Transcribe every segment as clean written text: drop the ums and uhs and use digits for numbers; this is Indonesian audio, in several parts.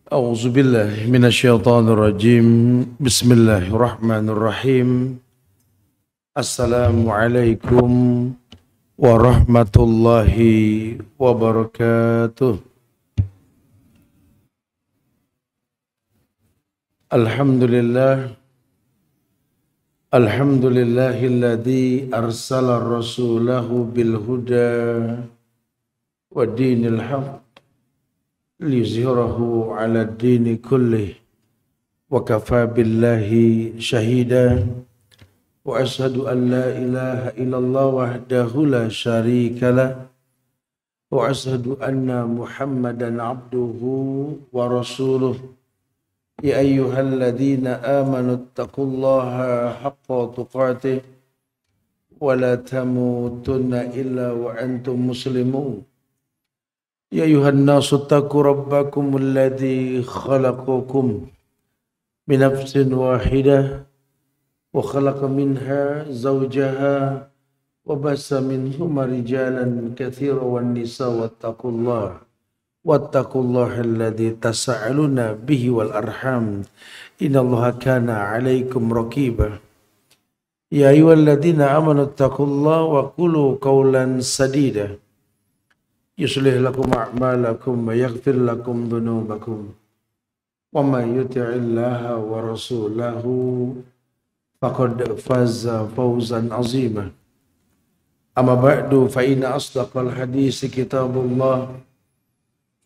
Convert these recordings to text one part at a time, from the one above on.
A'udzu billahi minasyaitonir rajim. Bismillahirrahmanirrahim. Assalamualaikum warahmatullahi wabarakatuh. Alhamdulillah. Alhamdulillahilladzi arsala rasulahu bil huda wa dinil haqq liyuzhirahu ala dini kullih wa kafa billahi syahida wa ashhadu an la ilaha illallah wahdahu la syarika lah wa ashhadu anna muhammadan abduhu wa rasuluh ya ayyuhalladzina amanu taqullaha haqqa tuqatih wa la tamutunna illa wa antum muslimun. Ya ayuhan nasu taqu rabbakum alladhi khalaqakum min nafsin wahidah wa khalaqa minha zawjaha wa bassa minhuma rijalan katsiran wan nisa wattaqullaha alladhi tasaaluna bihi wal arham innallaha kana 'alaikum raqiba. Ya ayyuhalladzina amanu taqullaha wa qulu qawlan sadida yuslih lakum a'malakum wa yaghfir lakum dhunubakum wa may yuti'illaha wa rasulahu faqad faza fawzan 'azima. Amma ba'du fa inna asdaqal hadisi kitabullah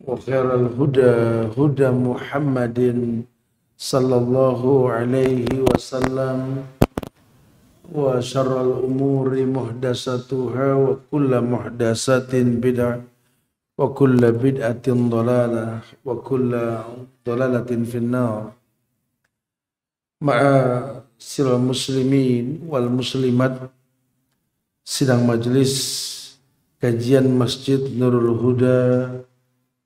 wa khairal huda huda Muhammadin sallallahu alaihi wasallam wa syarral umuri muhdasatuha wa kullu muhdasatin bid'ah wa kulla bid'atin dhalalah wa kulla dhalalatin finnar. Ma'asyiral muslimin wal muslimat, sidang majelis kajian Masjid Nurul Huda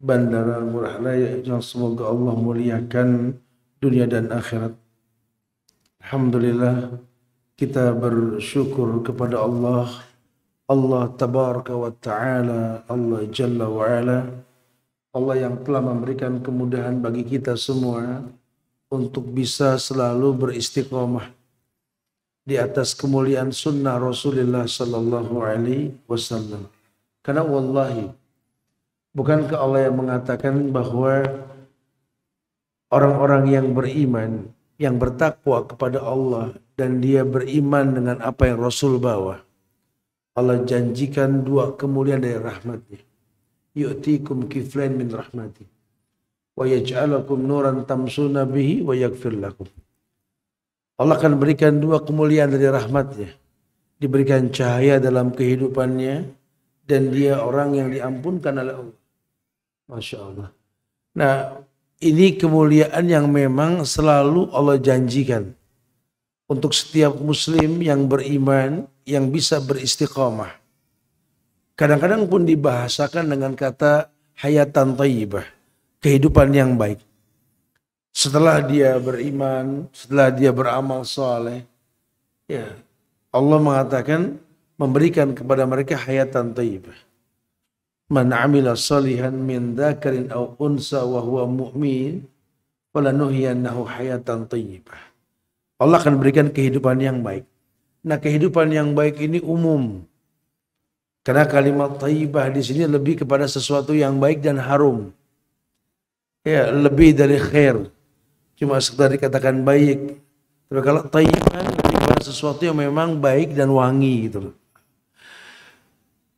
Bandara Ngurah Rai yang semoga Allah muliakan dunia dan akhirat. Alhamdulillah, kita bersyukur kepada Allah tabaraka wa ta'ala, Allah jalla wa ala, Allah yang telah memberikan kemudahan bagi kita semua untuk bisa selalu beristiqamah di atas kemuliaan sunnah Rasulullah sallallahu alaihi wasallam. Karena wallahi, bukankah Allah yang mengatakan bahwa orang-orang yang beriman, yang bertakwa kepada Allah dan dia beriman dengan apa yang Rasul bawa, Allah janjikan dua kemuliaan dari rahmatnya. Yu'tikum kiflain min rahmati wa yaj'alakum nuran tamsuna bihi wa yaghfir lakum. Allah akan berikan dua kemuliaan dari rahmatnya. Diberikan cahaya dalam kehidupannya dan dia orang yang diampunkan oleh Allah. Masya Allah. Nah, ini kemuliaan yang memang selalu Allah janjikan untuk setiap muslim yang beriman, yang bisa beristiqamah. Kadang-kadang pun dibahasakan dengan kata hayatan thayyibah, kehidupan yang baik. Setelah dia beriman, setelah dia beramal saleh, ya Allah mengatakan memberikan kepada mereka hayatan thayyibah. Man 'amila salihan min dzakarin aw unsa wa huwa mu'min falanuhyiyannahu hayatan thayyibah. Allah akan berikan kehidupan yang baik. Nah, kehidupan yang baik ini umum. Karena kalimat thayyibah di sini lebih kepada sesuatu yang baik dan harum. Ya, lebih dari khair. Cuma sekedar dikatakan baik. Tapi kalau thayyibah lebih kepada sesuatu yang memang baik dan wangi gitu.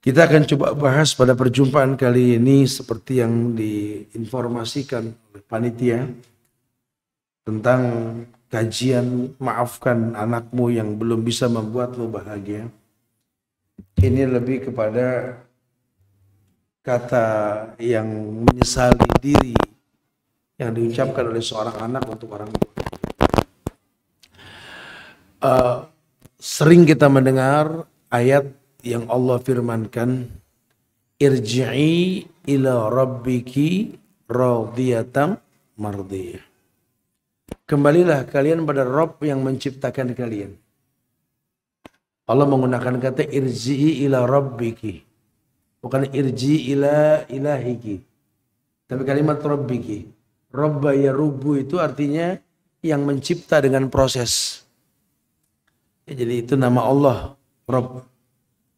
Kita akan coba bahas pada perjumpaan kali ini seperti yang diinformasikan oleh panitia tentang kajian maafkan anakmu yang belum bisa membuatmu bahagia. Ini lebih kepada kata yang menyesali diri yang diucapkan oleh seorang anak untuk orang tua. Sering kita mendengar ayat yang Allah firmankan, irji'i ila rabbiki radiyatan mardiyah. Kembalilah kalian pada Rabb yang menciptakan kalian. Allah menggunakan kata irji'i ila rabbiki. Bukan irji ila ilahiki. Tapi kalimat rabbiki. Robba yarubbu itu artinya yang mencipta dengan proses. Ya, jadi itu nama Allah, Rabb.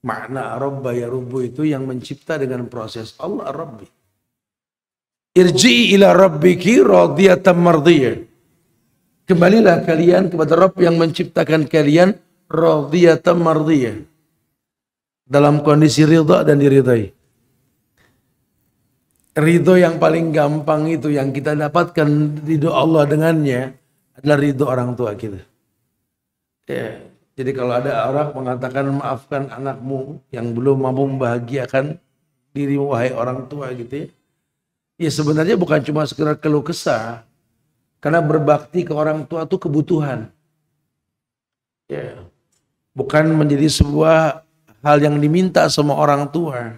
Makna Robba yarubbu itu yang mencipta dengan proses. Allah Rabbi. Irji'i ila rabbiki radiyatan mardiyah. Kembalilah kalian kepada Rabb yang menciptakan kalian radiyatan mardiyah. Dalam kondisi ridha dan diridhai. Ridho yang paling gampang itu yang kita dapatkan ridho Allah dengannya adalah ridho orang tua kita. Ya, jadi kalau ada orang mengatakan maafkan anakmu yang belum mampu membahagiakan dirimu wahai orang tua gitu ya. Ya sebenarnya bukan cuma sekedar keluh kesah. Karena berbakti ke orang tua itu kebutuhan. Ya. Bukan menjadi sebuah hal yang diminta sama orang tua.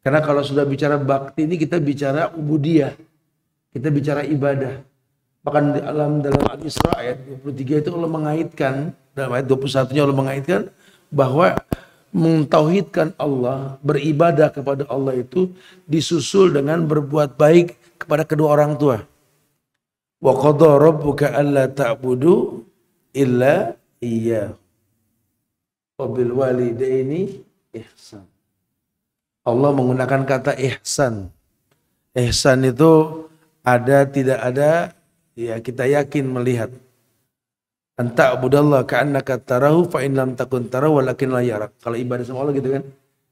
Karena kalau sudah bicara bakti ini kita bicara ubudiyah. Kita bicara ibadah. Bahkan dalam Al-Isra ayat 23 itu Allah mengaitkan, dalam ayat 21-nya Allah mengaitkan bahwa mentauhidkan Allah, beribadah kepada Allah itu disusul dengan berbuat baik kepada kedua orang tua. Wa qadha rabbuka alla ta'budu illa iyyahu wa bil walidaini ihsan. Allah menggunakan kata ihsan. Ihsan itu ada tidak ada, ya kita yakin melihat. Anta abudallah ka'annaka tarahu fa in lam takun tarahu walakin la yarak. Kalau ibadah sama Allah gitu kan.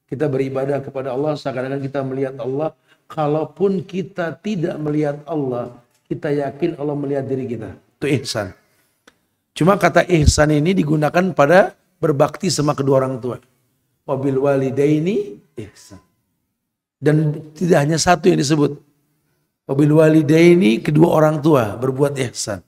Kita beribadah kepada Allah seakan-akan kita melihat Allah. Kalaupun kita tidak melihat Allah, kita yakin Allah melihat diri kita. Itu ihsan. Cuma kata ihsan ini digunakan pada berbakti sama kedua orang tua. Wabil walidaini ihsan. Dan tidak hanya satu yang disebut. Wabil walidaini kedua orang tua berbuat ihsan.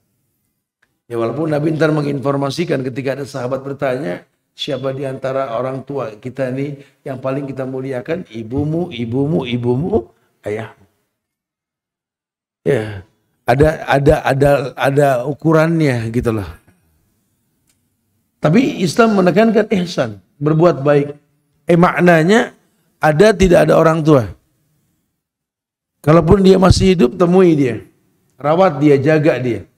Ya walaupun Nabi ntar menginformasikan ketika ada sahabat bertanya, siapa di antara orang tua kita ini yang paling kita muliakan? Ibumu, ibumu, ibumu, ayahmu. Ya, ada ukurannya gitu loh. Tapi Islam menekankan ihsan, berbuat baik. Maknanya ada tidak ada orang tua. Kalaupun dia masih hidup, temui dia. Rawat dia, jaga dia.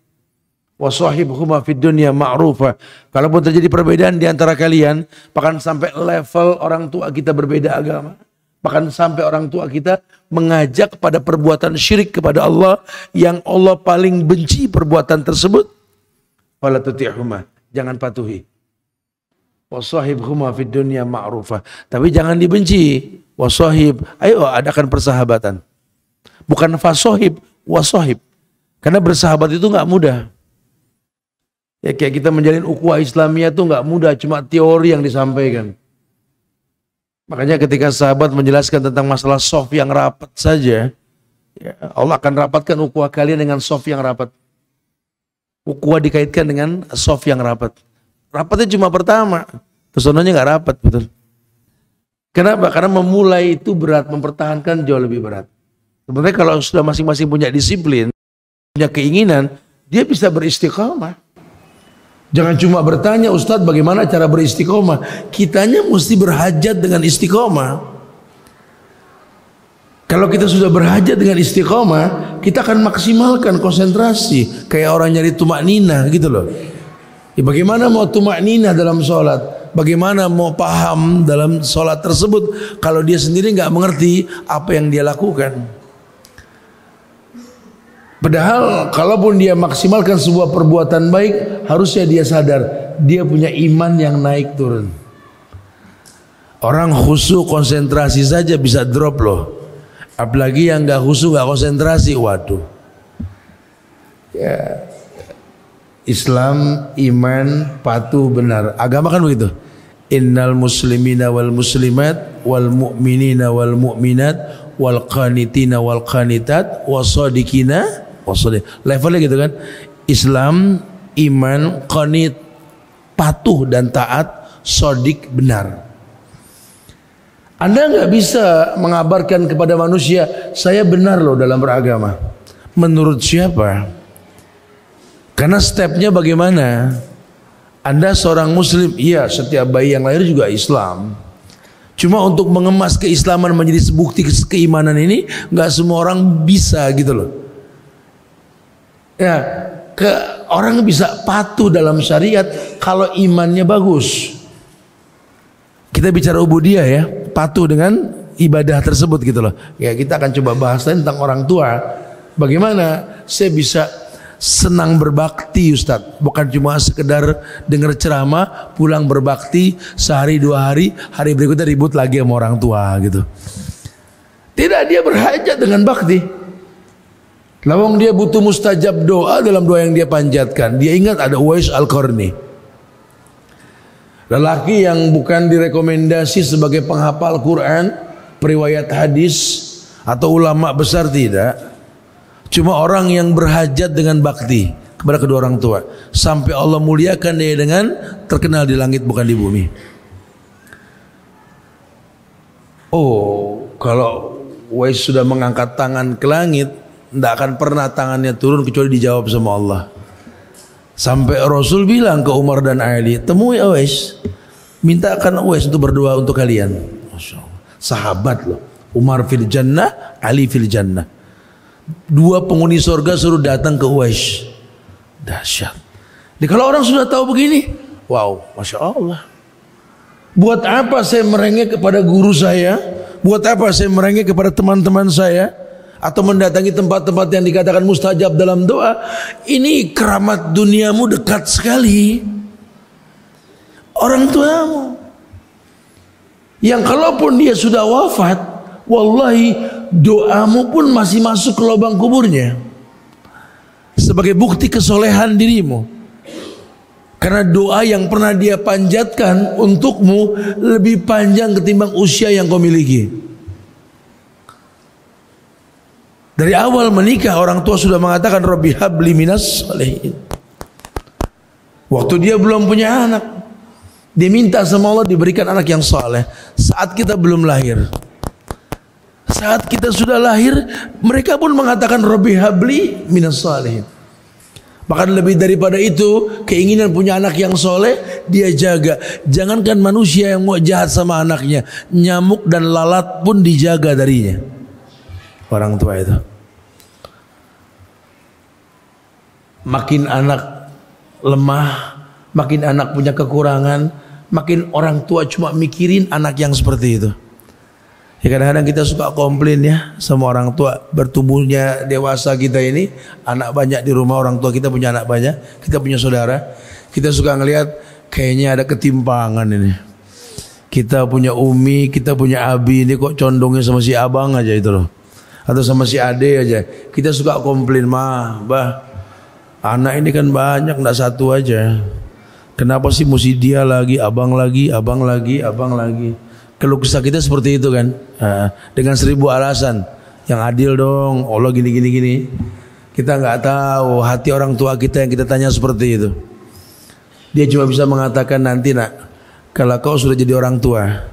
Wasahibhuma fid dunya ma'rufa. Kalaupun terjadi perbedaan di antara kalian, bahkan sampai level orang tua kita berbeda agama, bahkan sampai orang tua kita mengajak pada perbuatan syirik kepada Allah yang Allah paling benci perbuatan tersebut, fala tuti'huma, jangan patuhi. Wasahibhuma fid dunya ma'rufa. Tapi jangan dibenci. Wasahib, ayo adakan persahabatan. Bukan fasohib, wasohib. Karena bersahabat itu nggak mudah. Ya kayak kita menjalin ukhuwah Islamiyah itu nggak mudah, cuma teori yang disampaikan. Makanya ketika sahabat menjelaskan tentang masalah soft yang rapat saja, ya Allah akan rapatkan ukhuwah kalian dengan soft yang rapat. Ukhuwah dikaitkan dengan soft yang rapat. Rapatnya cuma pertama, pesonanya nggak rapat, betul. Kenapa? Karena memulai itu berat, mempertahankan jauh lebih berat. Sebenarnya kalau sudah masing-masing punya disiplin, punya keinginan, dia bisa beristiqomah. Jangan cuma bertanya, Ustadz bagaimana cara beristiqomah? Kitanya mesti berhajat dengan istiqomah. Kalau kita sudah berhajat dengan istiqomah, kita akan maksimalkan konsentrasi. Kayak orang nyari tumakninah gitu loh. Ya, bagaimana mau tumakninah dalam sholat? Bagaimana mau paham dalam sholat tersebut kalau dia sendiri nggak mengerti apa yang dia lakukan? Padahal kalaupun dia maksimalkan sebuah perbuatan baik, harusnya dia sadar dia punya iman yang naik turun. Orang khusyuk konsentrasi saja bisa drop loh. Apalagi yang nggak khusyuk nggak konsentrasi, waduh. Ya. Islam, iman, patuh, benar. Agama kan begitu. Innal muslimina wal muslimat wal mu'minina wal mu'minat wal qanitina wal qanitat wasadikina wasadik. Levelnya gitu kan. Islam, iman, qanit, patuh dan taat, sodik, benar. Anda nggak bisa mengabarkan kepada manusia, saya benar loh dalam beragama. Menurut siapa? Karena stepnya bagaimana? Anda seorang muslim, iya setiap bayi yang lahir juga Islam. Cuma untuk mengemas keislaman menjadi bukti keimanan ini, nggak semua orang bisa gitu loh. Ya, orang bisa patuh dalam syariat kalau imannya bagus. Kita bicara ubudiyah ya, patuh dengan ibadah tersebut gitu loh. Ya, kita akan coba bahas tentang orang tua. Bagaimana saya bisa senang berbakti Ustadz, bukan cuma sekedar dengar ceramah pulang berbakti sehari dua hari, hari berikutnya ribut lagi sama orang tua gitu. Tidak, dia berhajat dengan bakti. Lawang dia butuh mustajab doa dalam doa yang dia panjatkan. Dia ingat ada Uwais Al-Qarni, lelaki yang bukan direkomendasi sebagai penghafal Quran, periwayat hadis atau ulama besar, tidak. Cuma orang yang berhajat dengan bakti kepada kedua orang tua, sampai Allah muliakan dia dengan terkenal di langit bukan di bumi. Oh, kalau Uwais sudah mengangkat tangan ke langit, tidak akan pernah tangannya turun kecuali dijawab sama Allah. Sampai Rasul bilang ke Umar dan Ali, temui Uwais, mintakan Uwais untuk berdoa untuk kalian. Masya Allah. Sahabat loh, Umar fil jannah, Ali fil jannah. Dua penghuni surga suruh datang ke Uwais. Dahsyat. Jadi kalau orang sudah tahu begini, wow, Masya Allah. Buat apa saya merengek kepada guru saya? Buat apa saya merengek kepada teman-teman saya? Atau mendatangi tempat-tempat yang dikatakan mustajab dalam doa? Ini keramat duniamu dekat sekali. Orang tuamu yang kalaupun dia sudah wafat, wallahi doamu pun masih masuk ke lubang kuburnya sebagai bukti kesolehan dirimu. Karena doa yang pernah dia panjatkan untukmu lebih panjang ketimbang usia yang kau miliki. Dari awal menikah orang tua sudah mengatakan Rabbi habli minas sholihin. Waktu dia belum punya anak, dia minta sama Allah diberikan anak yang saleh. Saat kita belum lahir, saat kita sudah lahir, mereka pun mengatakan Rabbi habli minas sholihin. Bahkan lebih daripada itu, keinginan punya anak yang soleh dia jaga. Jangankan manusia yang mau jahat sama anaknya, nyamuk dan lalat pun dijaga darinya. Orang tua itu. Makin anak lemah, makin anak punya kekurangan, makin orang tua cuma mikirin anak yang seperti itu. Ya, kadang-kadang kita suka komplain ya sama orang tua, bertumbuhnya dewasa kita ini, anak banyak di rumah, orang tua kita punya anak banyak, kita punya saudara, kita suka ngelihat kayaknya ada ketimpangan ini. Kita punya umi, kita punya abi, ini kok condongnya sama si abang aja itu loh, atau sama si ade aja. Kita suka komplain, mah, bah, anak ini kan banyak, nggak satu aja. Kenapa sih mesti dia lagi, abang lagi, abang lagi, abang lagi? Kalau kisah kita seperti itu kan, dengan 1000 alasan. Yang adil dong, Allah gini. Kita nggak tahu hati orang tua kita yang kita tanya seperti itu. Dia cuma bisa mengatakan, nanti nak, kalau kau sudah jadi orang tua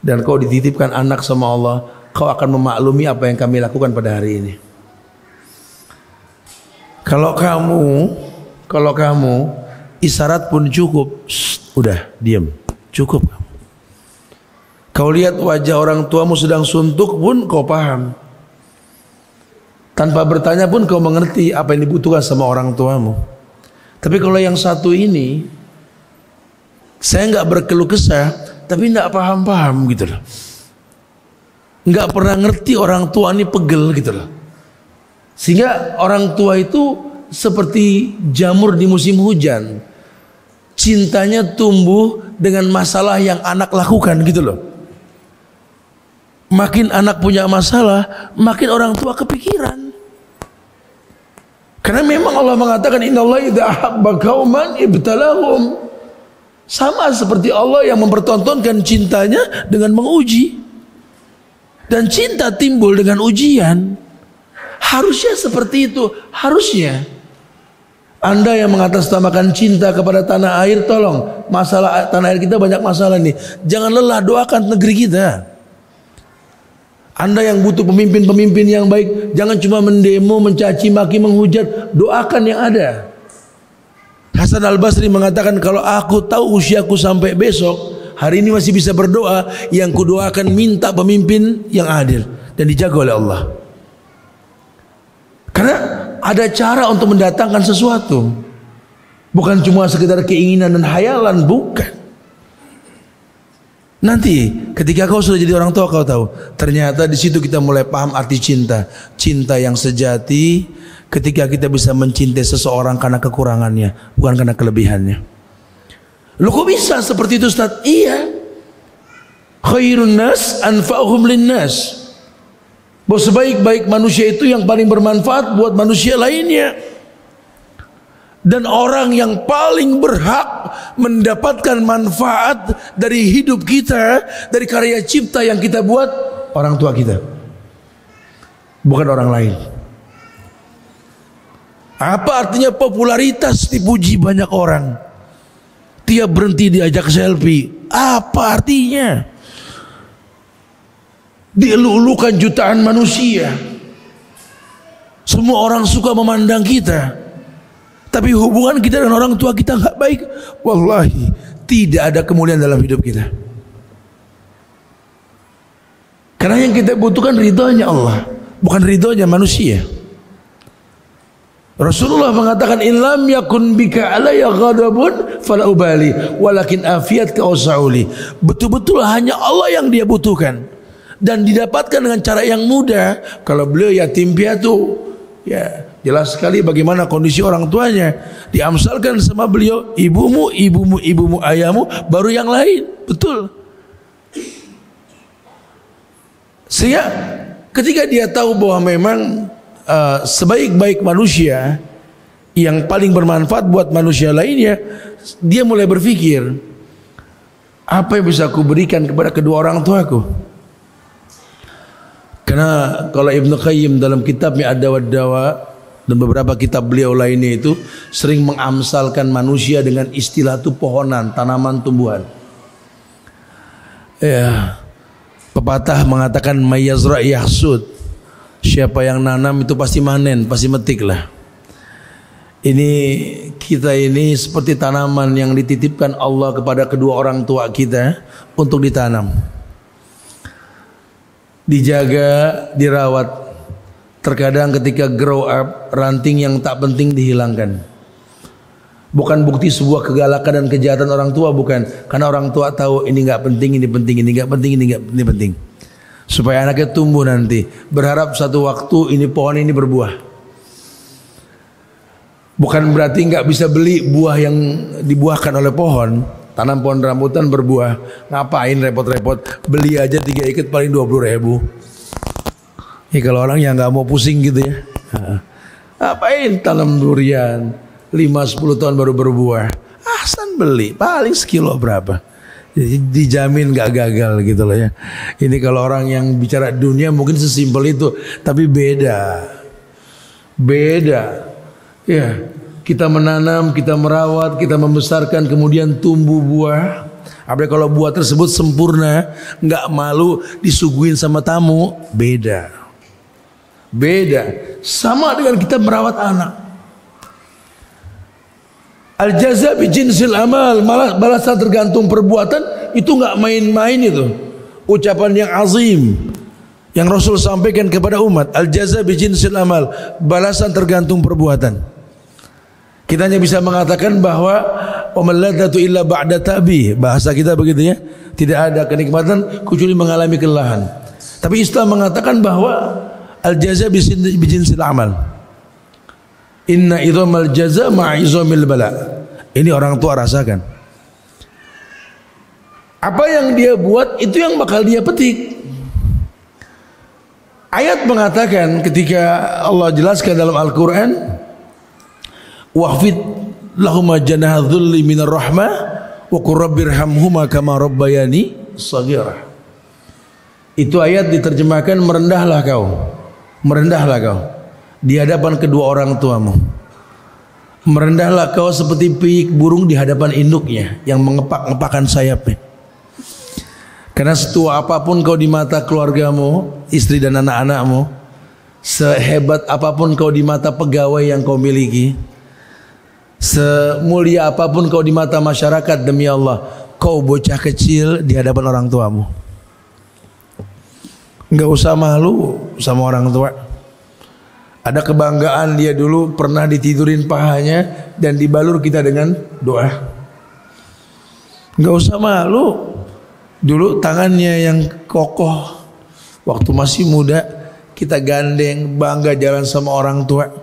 dan kau dititipkan anak sama Allah, kau akan memaklumi apa yang kami lakukan pada hari ini. Kalau kamu isyarat pun cukup, udah diam, cukup. Kau lihat wajah orang tuamu sedang suntuk pun kau paham. Tanpa bertanya pun kau mengerti apa yang dibutuhkan sama orang tuamu. Tapi kalau yang satu ini, saya nggak berkeluh kesah, tapi nggak paham-paham gitu loh. Nggak pernah ngerti orang tua ini pegel gitu loh. Sehingga orang tua itu seperti jamur di musim hujan. Cintanya tumbuh dengan masalah yang anak lakukan gitu loh. Makin anak punya masalah, makin orang tua kepikiran. Karena memang Allah mengatakan innallaha idza ahabba qauman ibtalahum. Sama seperti Allah yang mempertontonkan cintanya dengan menguji. Dan cinta timbul dengan ujian. Harusnya seperti itu, harusnya. Anda yang mengatasnamakan cinta kepada tanah air, tolong, masalah tanah air kita banyak masalah nih. Jangan lelah doakan negeri kita. Anda yang butuh pemimpin-pemimpin yang baik, jangan cuma mendemo, mencaci maki, menghujat, doakan yang ada. Hasan Al-Basri mengatakan, kalau aku tahu usiaku sampai besok, hari ini masih bisa berdoa, yang kudoakan minta pemimpin yang adil dan dijaga oleh Allah. Karena ada cara untuk mendatangkan sesuatu. Bukan cuma sekedar keinginan dan hayalan, bukan. Nanti ketika kau sudah jadi orang tua, kau tahu ternyata di situ kita mulai paham arti cinta. Cinta yang sejati ketika kita bisa mencintai seseorang karena kekurangannya, bukan karena kelebihannya. Loh kok bisa seperti itu Ustaz? Iya. Khairun nas anfa'uhum linnas. Bahwa sebaik-baik manusia itu yang paling bermanfaat buat manusia lainnya. Dan orang yang paling berhak mendapatkan manfaat dari hidup kita, dari karya cipta yang kita buat, orang tua kita, bukan orang lain. Apa artinya popularitas dipuji banyak orang, tiap berhenti diajak selfie? Apa artinya? Dielulukan jutaan manusia, semua orang suka memandang kita. Tapi hubungan kita dengan orang tua kita nggak baik, wallahi tidak ada kemuliaan dalam hidup kita. Karena yang kita butuhkan ridhonya Allah, bukan ridhonya manusia. Rasulullah mengatakan, in lam yakun bika alayya ghadabun fala ubali walakin afiatka usauli. Betul-betul hanya Allah yang dia butuhkan, dan didapatkan dengan cara yang mudah. Kalau beliau yatim piatu, ya jelas sekali bagaimana kondisi orang tuanya. Diamsalkan sama beliau, ibumu, ayahmu, baru yang lain. Betul. Sehingga ketika dia tahu bahwa memang sebaik-baik manusia yang paling bermanfaat buat manusia lainnya, dia mulai berpikir, apa yang bisa aku berikan kepada kedua orang tuaku? Karena kalau Ibnu Qayyim dalam kitabnya Ad-Dawa dan beberapa kitab beliau lainnya itu sering mengamsalkan manusia dengan istilah itu pohonan, tanaman, tumbuhan. Ya, pepatah mengatakan mayazra yahsud. Siapa yang nanam itu pasti manen, pasti metik lah. Ini kita ini seperti tanaman yang dititipkan Allah kepada kedua orang tua kita untuk ditanam, dijaga, dirawat. Terkadang ketika grow up, ranting yang tak penting dihilangkan. Bukan bukti sebuah kegalakan dan kejahatan orang tua, bukan. Karena orang tua tahu ini nggak penting, ini penting, ini nggak penting, ini penting. Supaya anaknya tumbuh nanti, berharap satu waktu ini pohon ini berbuah. Bukan berarti nggak bisa beli buah yang dibuahkan oleh pohon. Tanam pohon rambutan berbuah, ngapain repot-repot? Beli aja 3 ikat paling 20.000. Ya kalau orang yang nggak mau pusing gitu ya, ngapain tanam durian 5-10 tahun baru berbuah? Ahsan beli paling sekilo berapa, jadi dijamin nggak gagal gitu loh ya. Ini kalau orang yang bicara dunia mungkin sesimpel itu, tapi beda ya. Kita menanam, kita merawat, kita membesarkan, kemudian tumbuh buah. Apalagi kalau buah tersebut sempurna, nggak malu disuguhin sama tamu, beda. Sama dengan kita merawat anak. Al jaza bi jinsil amal, malah balasan tergantung perbuatan. Itu nggak main-main itu. Ucapan yang azim yang Rasul sampaikan kepada umat. Al jaza bi jinsil amal, balasan tergantung perbuatan. Kita hanya bisa mengatakan bahwa wamal ladzatu illa ba'da ta'bi. Bahasa kita begitu ya. Tidak ada kenikmatan kecuali mengalami kelelahan. Tapi Islam mengatakan bahwa al-jaza bijinsil amal. Inna idhamal jaza ma'izamil bala. Ini orang tua rasakan. Apa yang dia buat itu yang bakal dia petik. Ayat mengatakan ketika Allah jelaskan dalam Al-Quran, wahfid lahuma janaha dhulli minar rahmah wa qur rabbirhamhuma kama rabbayani shaghira. Itu ayat diterjemahkan merendahlah kau di hadapan kedua orang tuamu. Merendahlah kau seperti piik burung di hadapan induknya yang mengepak-ngepakkan sayapnya. Karena setua apapun kau di mata keluargamu, istri dan anak-anakmu, sehebat apapun kau di mata pegawai yang kau miliki, semulia apapun kau di mata masyarakat, demi Allah, kau bocah kecil di hadapan orang tuamu. Enggak usah malu sama orang tua. Ada kebanggaan dia dulu pernah ditidurin pahanya dan dibalur kita dengan doa. Gak usah malu. Dulu tangannya yang kokoh, waktu masih muda kita gandeng, bangga jalan sama orang tua.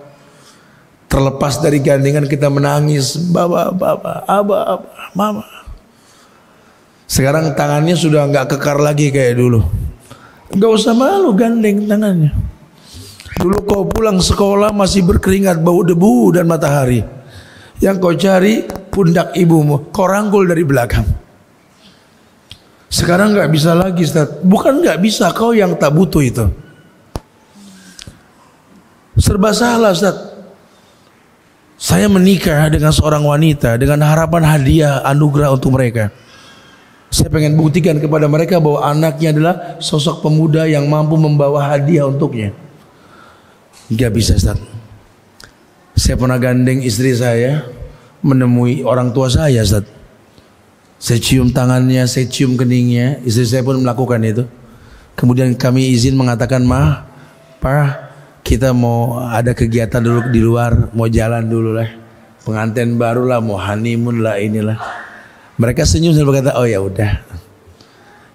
Terlepas dari gandengan kita menangis, baba, aba, mama. Sekarang tangannya sudah gak kekar lagi kayak dulu. Gak usah malu gandeng tangannya. Dulu kau pulang sekolah masih berkeringat, bau debu dan matahari. Yang kau cari pundak ibumu, kau rangkul dari belakang. Sekarang gak bisa lagi, Ustaz. Bukan gak bisa, kau yang tak butuh itu. Serba salah, Ustaz. Saya menikah dengan seorang wanita dengan harapan hadiah anugerah untuk mereka. Saya pengen buktikan kepada mereka bahwa anaknya adalah sosok pemuda yang mampu membawa hadiah untuknya. Gak bisa, Ustaz. Saya pernah gandeng istri saya menemui orang tua saya, Ustaz. Saya cium tangannya, saya cium keningnya. Istri saya pun melakukan itu. Kemudian kami izin mengatakan, "Ma, Pa, kita mau ada kegiatan dulu di luar, mau jalan dulu lah. Pengantin baru lah, mau honeymoon lah, inilah." Mereka senyum dan berkata, "Oh ya udah."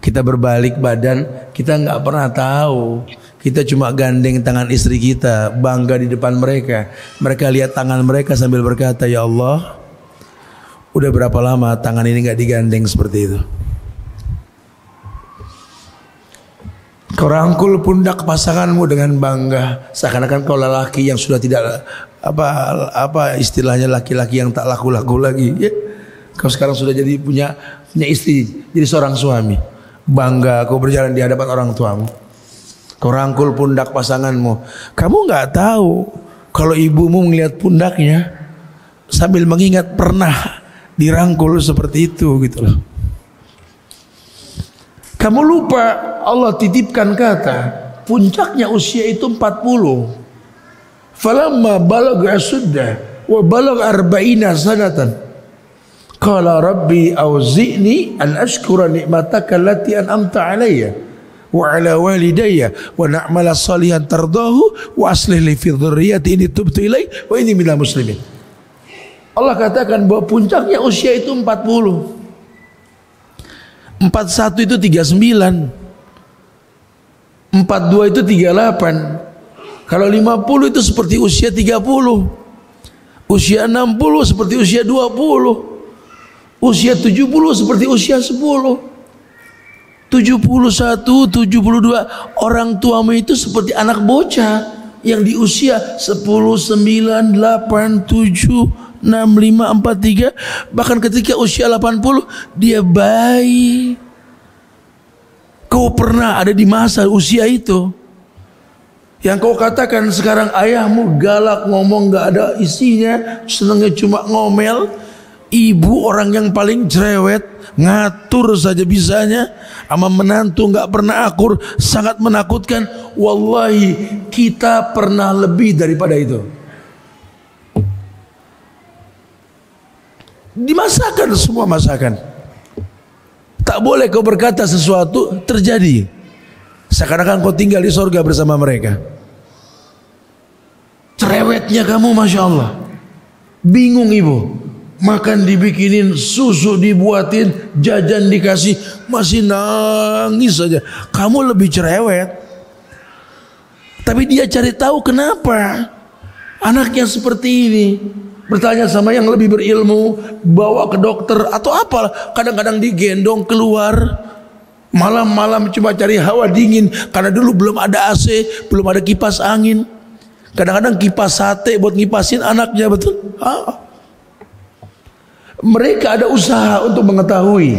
Kita berbalik badan, kita nggak pernah tahu. Kita cuma gandeng tangan istri kita, bangga di depan mereka. Mereka lihat tangan mereka sambil berkata, "Ya Allah, udah berapa lama tangan ini nggak digandeng seperti itu." Kau rangkul pundak pasanganmu dengan bangga, seakan-akan kau lelaki yang sudah tidak apa istilahnya laki-laki yang tak laku-laku lagi. Ya. Kau sekarang sudah jadi punya istri, jadi seorang suami. Bangga kau berjalan di hadapan orang tuamu. Kau rangkul pundak pasanganmu. Kamu nggak tahu kalau ibumu melihat pundaknya sambil mengingat pernah dirangkul seperti itu gitu loh. Kamu lupa Allah titipkan kata puncaknya usia itu 40. Falamma balagha asudda wa balagha arba'ina sanatan. Qala rabbi auzi'ni an ashkura ni'mataka allati an'amta 'alayya wa 'ala walidayya wa na'mala salihan tardahu wa aslih li fi dhurriyyati inni tubtu ilaik wa inni minal muslimin. Allah katakan bahwa puncaknya usia itu 40. 41 itu 39. 42 itu 38. Kalau 50 itu seperti usia 30. Usia 60 seperti usia 20. Usia 70 seperti usia 10. 71, 72. Orang tuamu itu seperti anak bocah yang di usia 10, 9, 8, 7, 6, 5, 4, 3. Bahkan ketika usia 80 dia bayi. Kau pernah ada di masa usia itu yang kau katakan sekarang ayahmu galak, ngomong gak ada isinya, senangnya cuma ngomel. Ibu orang yang paling cerewet, ngatur saja bisanya, sama menantu gak pernah akur, sangat menakutkan. Wallahi kita pernah lebih daripada itu. Dimasakan semua masakan. Tak boleh kau berkata sesuatu terjadi seakan-akan kau tinggal di sorga bersama mereka. Cerewetnya kamu, Masya Allah. Bingung ibu, makan dibikinin, susu dibuatin, jajan dikasih, masih nangis saja. Kamu lebih cerewet. Tapi dia cari tahu kenapa anaknya seperti ini. Bertanya sama yang lebih berilmu, bawa ke dokter atau apalah. Kadang-kadang digendong keluar malam-malam cuma cari hawa dingin, karena dulu belum ada AC, belum ada kipas angin. Kadang-kadang kipas sate buat ngipasin anaknya, betul? Mereka ada usaha untuk mengetahui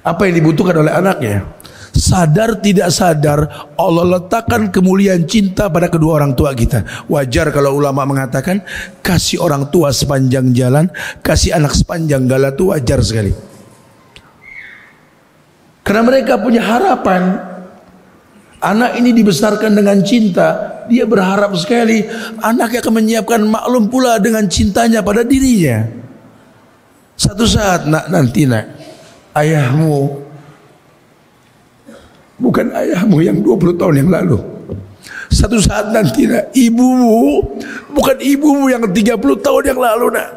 apa yang dibutuhkan oleh anaknya. Sadar tidak sadar Allah letakkan kemuliaan cinta pada kedua orang tua kita. Wajar kalau ulama mengatakan kasih orang tua sepanjang jalan, kasih anak sepanjang gala, itu wajar sekali. Karena mereka punya harapan anak ini dibesarkan dengan cinta. Dia berharap sekali anaknya akan menyiapkan maklum pula dengan cintanya pada dirinya. Satu saat nanti ayahmu bukan ayahmu yang 20 tahun yang lalu. Satu saat nanti nak, ibumu bukan ibumu yang 30 tahun yang lalu nak.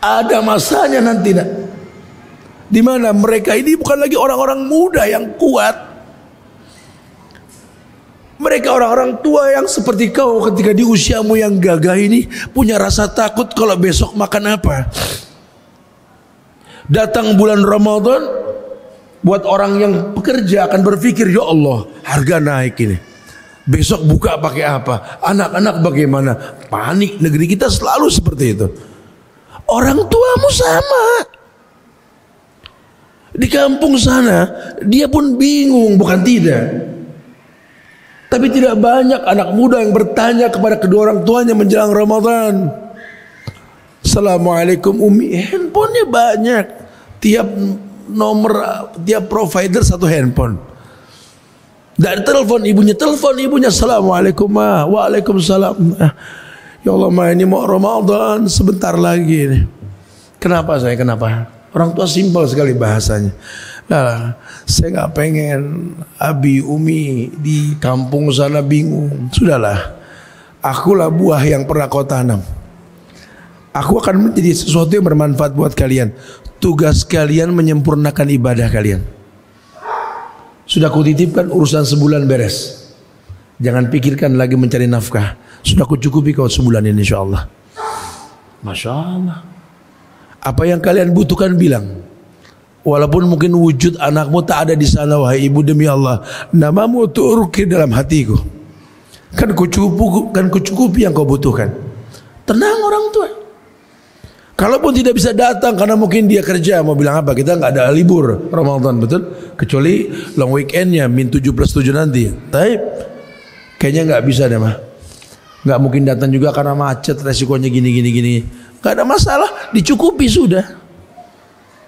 Ada masanya nanti nak, di mana mereka ini bukan lagi orang-orang muda yang kuat. Mereka orang-orang tua yang seperti kau ketika di usiamu yang gagah ini punya rasa takut kalau besok makan apa. Datang bulan Ramadan, buat orang yang pekerja akan berpikir, ya Allah, harga naik ini. Besok buka pakai apa? Anak-anak bagaimana? Panik. Negeri kita selalu seperti itu. Orang tuamu sama. Di kampung sana, dia pun bingung, bukan tidak. Tapi tidak banyak anak muda yang bertanya kepada kedua orang tuanya menjelang Ramadan. Assalamualaikum Umi. Handphonenya banyak. Tiap nomor, tiap provider satu handphone. Dan telepon ibunya. Assalamualaikum ma. Waalaikumsalam. Ya Allah ma, ini mau Ramadan sebentar lagi nih. Kenapa saya? Kenapa? Orang tua simpel sekali bahasanya. Nah, saya nggak pengen Abi Umi di kampung sana bingung. Sudahlah, akulah buah yang pernah kau tanam. Aku akan menjadi sesuatu yang bermanfaat buat kalian. Tugas kalian menyempurnakan ibadah kalian. Sudah kutitipkan urusan sebulan beres. Jangan pikirkan lagi mencari nafkah. Sudah kucukupi kau sebulan ini insyaAllah. Masya Allah. Apa yang kalian butuhkan bilang. Walaupun mungkin wujud anakmu tak ada di sana, wahai ibu, demi Allah, namamu turki dalam hatiku. Kan kucukupi yang kau butuhkan. Tenang orang tua. Kalaupun tidak bisa datang karena mungkin dia kerja, mau bilang apa? Kita nggak ada libur Ramadan, betul? Kecuali long weekendnya min 7+7 nanti. Tapi kayaknya nggak bisa deh mah. Nggak mungkin datang juga karena macet, resikonya gini. Nggak ada masalah, dicukupi sudah.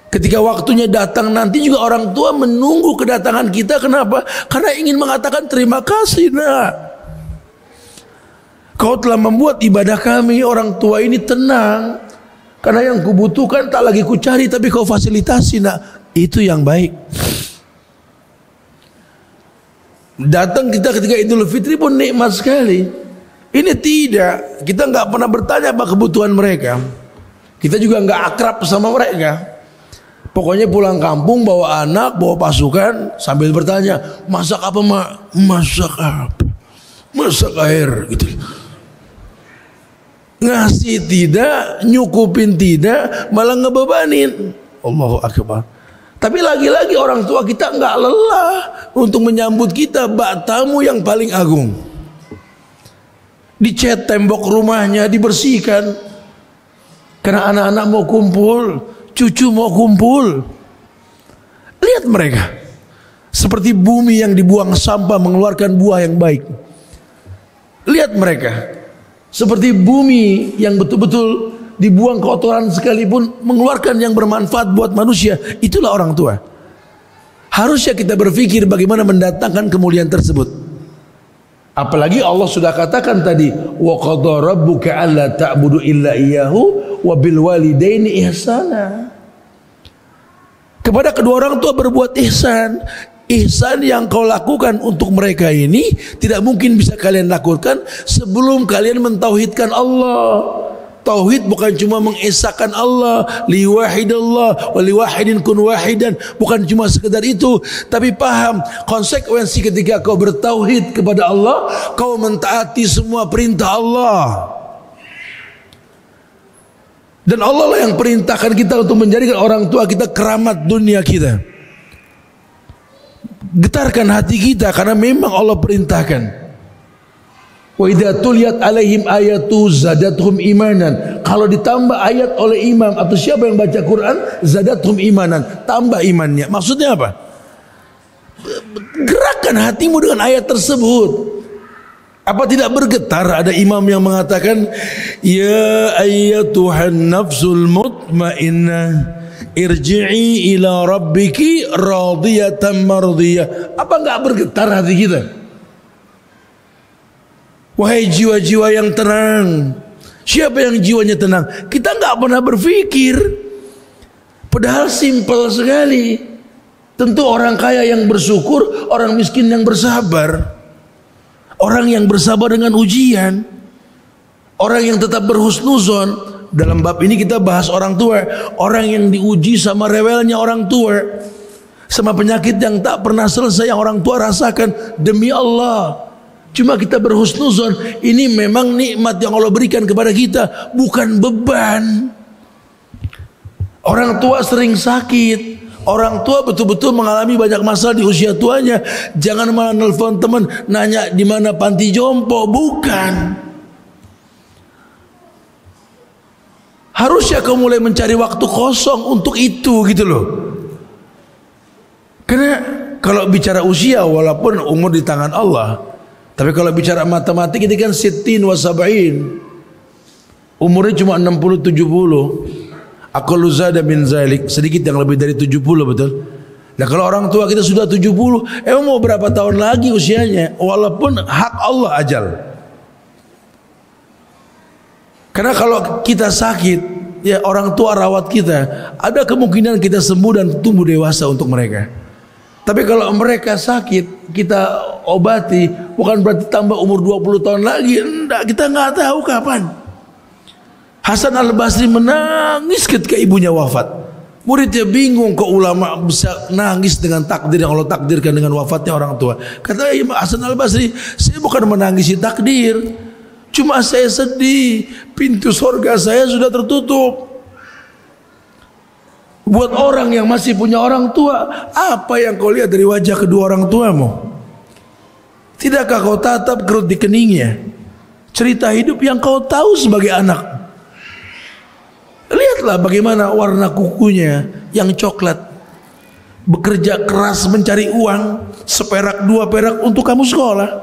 Ketika waktunya datang nanti juga orang tua menunggu kedatangan kita. Kenapa? Karena ingin mengatakan terima kasih nak. Kau telah membuat ibadah kami orang tua ini tenang. Karena yang kubutuhkan tak lagi kucari, tapi kau fasilitasi nak. Itu yang baik. Datang kita ketika Idul Fitri pun nikmat sekali. Ini tidak. Kita nggak pernah bertanya apa kebutuhan mereka. Kita juga nggak akrab sama mereka. Pokoknya pulang kampung bawa anak, bawa pasukan, sambil bertanya, masak apa mak? Masak apa? Masak air gitu. Ngasih tidak, nyukupin tidak, malah ngebebanin. Allahu Akbar. Tapi lagi-lagi orang tua kita nggak lelah untuk menyambut kita, bak tamu yang paling agung. Dicat tembok rumahnya, dibersihkan. Karena anak-anak mau kumpul, cucu mau kumpul. Lihat mereka, seperti bumi yang dibuang sampah mengeluarkan buah yang baik. Lihat mereka, seperti bumi yang betul-betul dibuang kotoran sekalipun mengeluarkan yang bermanfaat buat manusia. Itulah orang tua. Harusnya kita berpikir bagaimana mendatangkan kemuliaan tersebut. Apalagi Allah sudah katakan tadi, wa qadha rabbuka alla ta'budu illa iyyahu wa bil walidaini ihsana. Kepada kedua orang tua berbuat ihsan. Ihsan yang kau lakukan untuk mereka ini tidak mungkin bisa kalian lakukan sebelum kalian mentauhidkan Allah. Tauhid bukan cuma mengesahkan Allah, liwahidillah wa liwahidin kun wahidan, bukan cuma sekedar itu, tapi paham konsekuensi ketika kau bertauhid kepada Allah, kau mentaati semua perintah Allah. Dan Allah lah yang perintahkan kita untuk menjadikan orang tua kita keramat dunia kita. Getarkan hati kita karena memang Allah perintahkan. Wa idza tuliyat alaihim ayatu zadathum imanan. Kalau ditambah ayat oleh imam atau siapa yang baca Quran, zadathum imanan, tambah imannya. Maksudnya apa? Gerakkan hatimu dengan ayat tersebut. Apa tidak bergetar ada imam yang mengatakan, ya ayyatuhan nafsul mutmainnah irji'i ila rabbiki radiyatan mardiyah. Apa enggak bergetar hati kita? Wahai jiwa-jiwa yang tenang. Siapa yang jiwanya tenang? Kita enggak pernah berpikir. Padahal simpel sekali. Tentu orang kaya yang bersyukur, orang miskin yang bersabar. Orang yang bersabar dengan ujian, orang yang tetap berhusnuzon. Dalam bab ini kita bahas orang tua, orang yang diuji sama rewelnya orang tua, sama penyakit yang tak pernah selesai yang orang tua rasakan. Demi Allah, cuma kita berhusnuzon, ini memang nikmat yang Allah berikan kepada kita, bukan beban. Orang tua sering sakit, orang tua betul-betul mengalami banyak masalah di usia tuanya. Jangan malah nelfon teman nanya di mana panti jompo, bukan. Harusnya kau mulai mencari waktu kosong untuk itu gitu loh. Karena kalau bicara usia, walaupun umur di tangan Allah, tapi kalau bicara matematik ini kan sittin wa sab'in, umurnya cuma 60-70. Aqallu zada min zalik, sedikit yang lebih dari 70, betul. Nah kalau orang tua kita sudah 70, emang mau berapa tahun lagi usianya? Walaupun hak Allah ajal. Karena kalau kita sakit, ya orang tua rawat kita, ada kemungkinan kita sembuh dan tumbuh dewasa untuk mereka. Tapi kalau mereka sakit, kita obati, bukan berarti tambah umur 20 tahun lagi. Enggak, kita nggak tahu kapan. Hasan al-Basri menangis ketika ibunya wafat. Muridnya bingung, kok ulama bisa nangis dengan takdir yang Allah takdirkan dengan wafatnya orang tua. Kata Hasan al-Basri, saya bukan menangisi takdir, cuma saya sedih, pintu surga saya sudah tertutup. Buat orang yang masih punya orang tua, apa yang kau lihat dari wajah kedua orang tuamu? Tidakkah kau tatap kerut di keningnya? Cerita hidup yang kau tahu sebagai anak. Lihatlah bagaimana warna kukunya yang coklat. Bekerja keras mencari uang, seperak dua perak untuk kamu sekolah.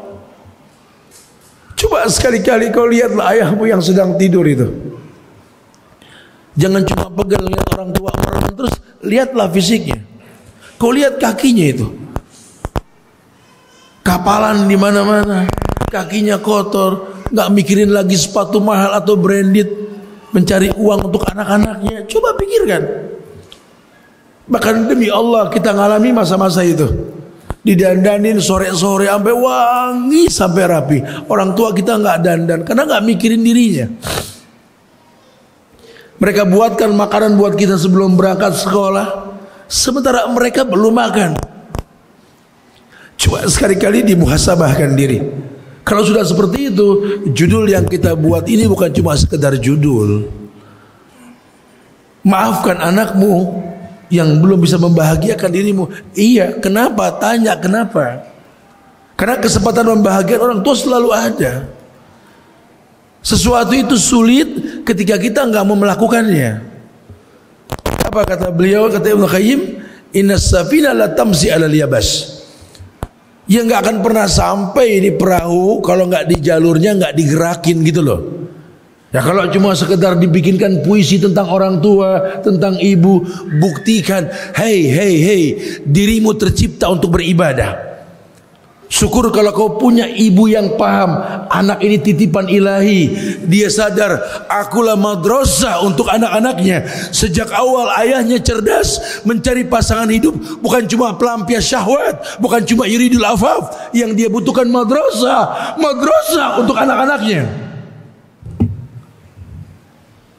Coba sekali-kali kau lihatlah ayahmu yang sedang tidur itu. Jangan cuma pegang lihat orang tua orang, terus lihatlah fisiknya. Kau lihat kakinya itu, kapalan di mana-mana, kakinya kotor, nggak mikirin lagi sepatu mahal atau branded, mencari uang untuk anak-anaknya. Coba pikirkan. Bahkan demi Allah kita ngalami masa-masa itu. Didandanin sore-sore sampai wangi sampai rapi. Orang tua kita nggak dandan karena nggak mikirin dirinya. Mereka buatkan makanan buat kita sebelum berangkat sekolah, sementara mereka belum makan. Coba sekali-kali dimuhasabahkan diri. Kalau sudah seperti itu, judul yang kita buat ini bukan cuma sekedar judul. Maafkan anakmu yang belum bisa membahagiakan dirimu. Iya, kenapa? Tanya kenapa. Karena kesempatan membahagiakan orang tua selalu ada. Sesuatu itu sulit ketika kita nggak mau melakukannya. Apa kata beliau, kata Ibnu Qayyim, innas safina la tamsi alal yabas. Ya nggak akan pernah sampai ini perahu kalau nggak di jalurnya, nggak digerakin gitu loh. Ya kalau cuma sekedar dibikinkan puisi tentang orang tua, tentang ibu, buktikan, hey, dirimu tercipta untuk beribadah. Syukur kalau kau punya ibu yang paham, anak ini titipan ilahi. Dia sadar, akulah madrasah untuk anak-anaknya. Sejak awal ayahnya cerdas, mencari pasangan hidup bukan cuma pelampias syahwat, bukan cuma yuridul afaf. Yang dia butuhkan madrasah untuk anak-anaknya.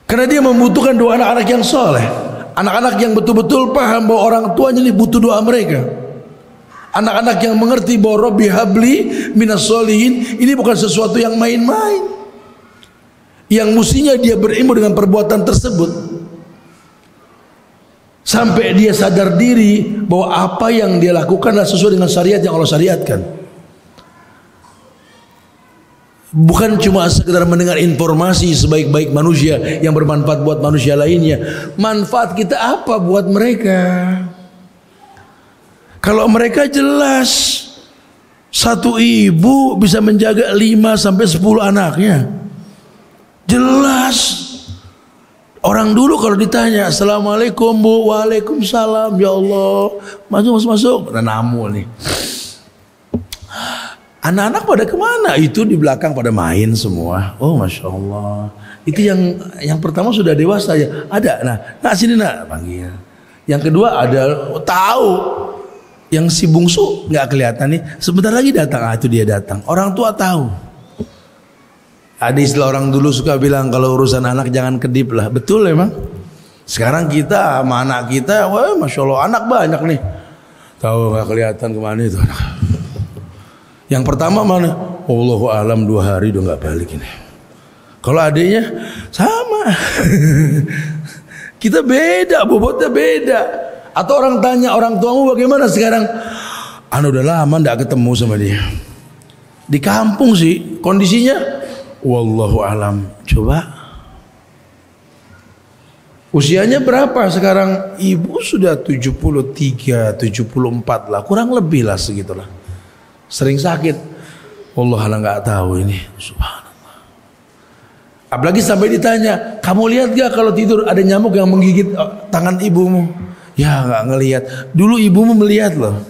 Karena dia membutuhkan doa anak-anak yang soleh, anak-anak yang betul-betul paham bahwa orang tuanya ini butuh doa mereka. Anak-anak yang mengerti bahwa Rabbi habli minas solihin, ini bukan sesuatu yang main-main, yang mestinya dia berilmu dengan perbuatan tersebut sampai dia sadar diri bahwa apa yang dia lakukan adalah sesuai dengan syariat yang Allah syariatkan. Bukan cuma sekedar mendengar informasi sebaik-baik manusia yang bermanfaat buat manusia lainnya. Manfaat kita apa buat mereka? Kalau mereka jelas, satu ibu bisa menjaga 5 sampai 10 anaknya. Jelas. Orang dulu kalau ditanya, Assalamualaikum Bu, Waalaikumsalam, ya Allah, masuk. Ada namu nih. Anak-anak pada kemana? Itu di belakang pada main semua. Oh Masya Allah. Itu yang pertama sudah dewasa ya. Ada, nah sini nak panggil. Yang kedua ada, tahu. Yang si bungsu nggak kelihatan nih, sebentar lagi datang. Itu dia datang. Orang tua tahu. Ada istilah orang dulu suka bilang kalau urusan anak jangan kedip lah. Betul emang. Sekarang kita sama anak kita, wah masya Allah anak banyak nih. Tahu nggak kelihatan kemana itu anak. Yang pertama mana? Allahu alam 2 hari udah nggak balik ini. Kalau adiknya sama. Kita beda, bobotnya beda. Atau orang tanya orang tuamu bagaimana sekarang? Udah lama nggak ketemu sama dia. Di kampung sih kondisinya. Wallahu alam. Coba. Usianya berapa sekarang? Ibu sudah 73, 74 lah. Kurang lebih lah segitulah. Sering sakit. Allah nggak tahu ini. Subhanallah. Apalagi sampai ditanya, kamu lihat gak kalau tidur ada nyamuk yang menggigit tangan ibumu? Ya nggak ngelihat. Dulu ibumu melihat loh.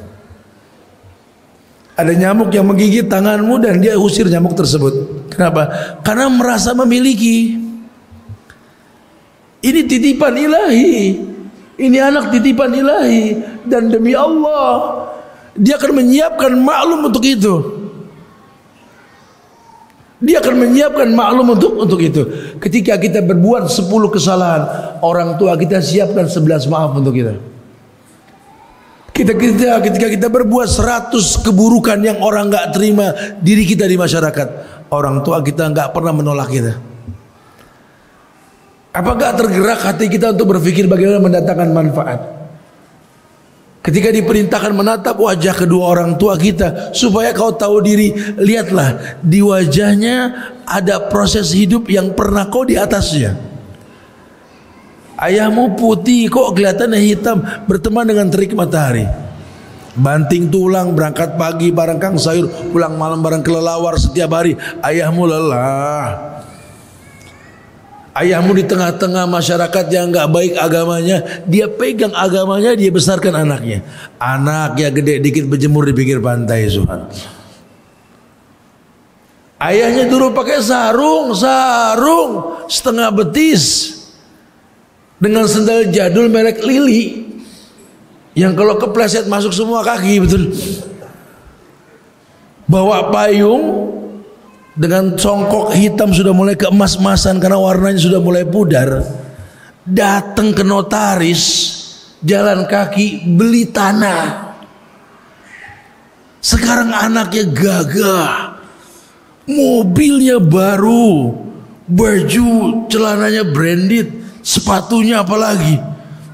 Ada nyamuk yang menggigit tanganmu dan dia usir nyamuk tersebut. Kenapa? Karena merasa memiliki. Ini titipan ilahi. Ini anak titipan ilahi. Dan demi Allah, dia akan menyiapkan maklum untuk itu. Dia akan menyiapkan maklum untuk itu. Ketika kita berbuat 10 kesalahan, orang tua kita siapkan 11 maaf untuk kita. Ketika kita berbuat 100 keburukan yang orang nggak terima diri kita di masyarakat, orang tua kita nggak pernah menolak kita. Apakah tergerak hati kita untuk berpikir bagaimana mendatangkan manfaat? Ketika diperintahkan menatap wajah kedua orang tua kita supaya kau tahu diri, lihatlah di wajahnya ada proses hidup yang pernah kau di atasnya. Ayahmu putih kok kelihatannya hitam, berteman dengan terik matahari. Banting tulang, berangkat pagi bareng kang sayur, pulang malam bareng kelelawar setiap hari. Ayahmu lelah. Ayahmu di tengah-tengah masyarakat yang gak baik agamanya, dia pegang agamanya, dia besarkan anaknya. Anaknya gede dikit berjemur di pinggir pantai, Tuhan. Ayahnya dulu pakai sarung setengah betis dengan sendal jadul merek Lili yang kalau kepleset masuk semua kaki, betul. Bawa payung dengan congkok hitam sudah mulai keemas-emasan karena warnanya sudah mulai pudar. Datang ke notaris, jalan kaki beli tanah. Sekarang anaknya gagah, mobilnya baru, baju celananya branded, sepatunya apalagi,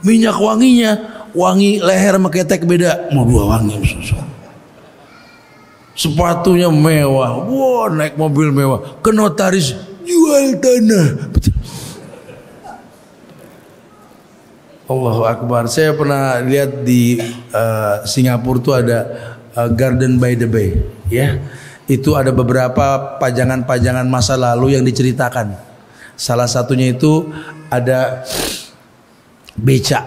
minyak wanginya wangi leher sama ketek beda, mau 2 wangi. Sepatunya mewah, wah naik mobil mewah, ke notaris jual tanah. Allahu Akbar. Saya pernah lihat di Singapura tuh ada Garden by the Bay, ya. Itu ada beberapa pajangan-pajangan masa lalu yang diceritakan. Salah satunya itu ada beca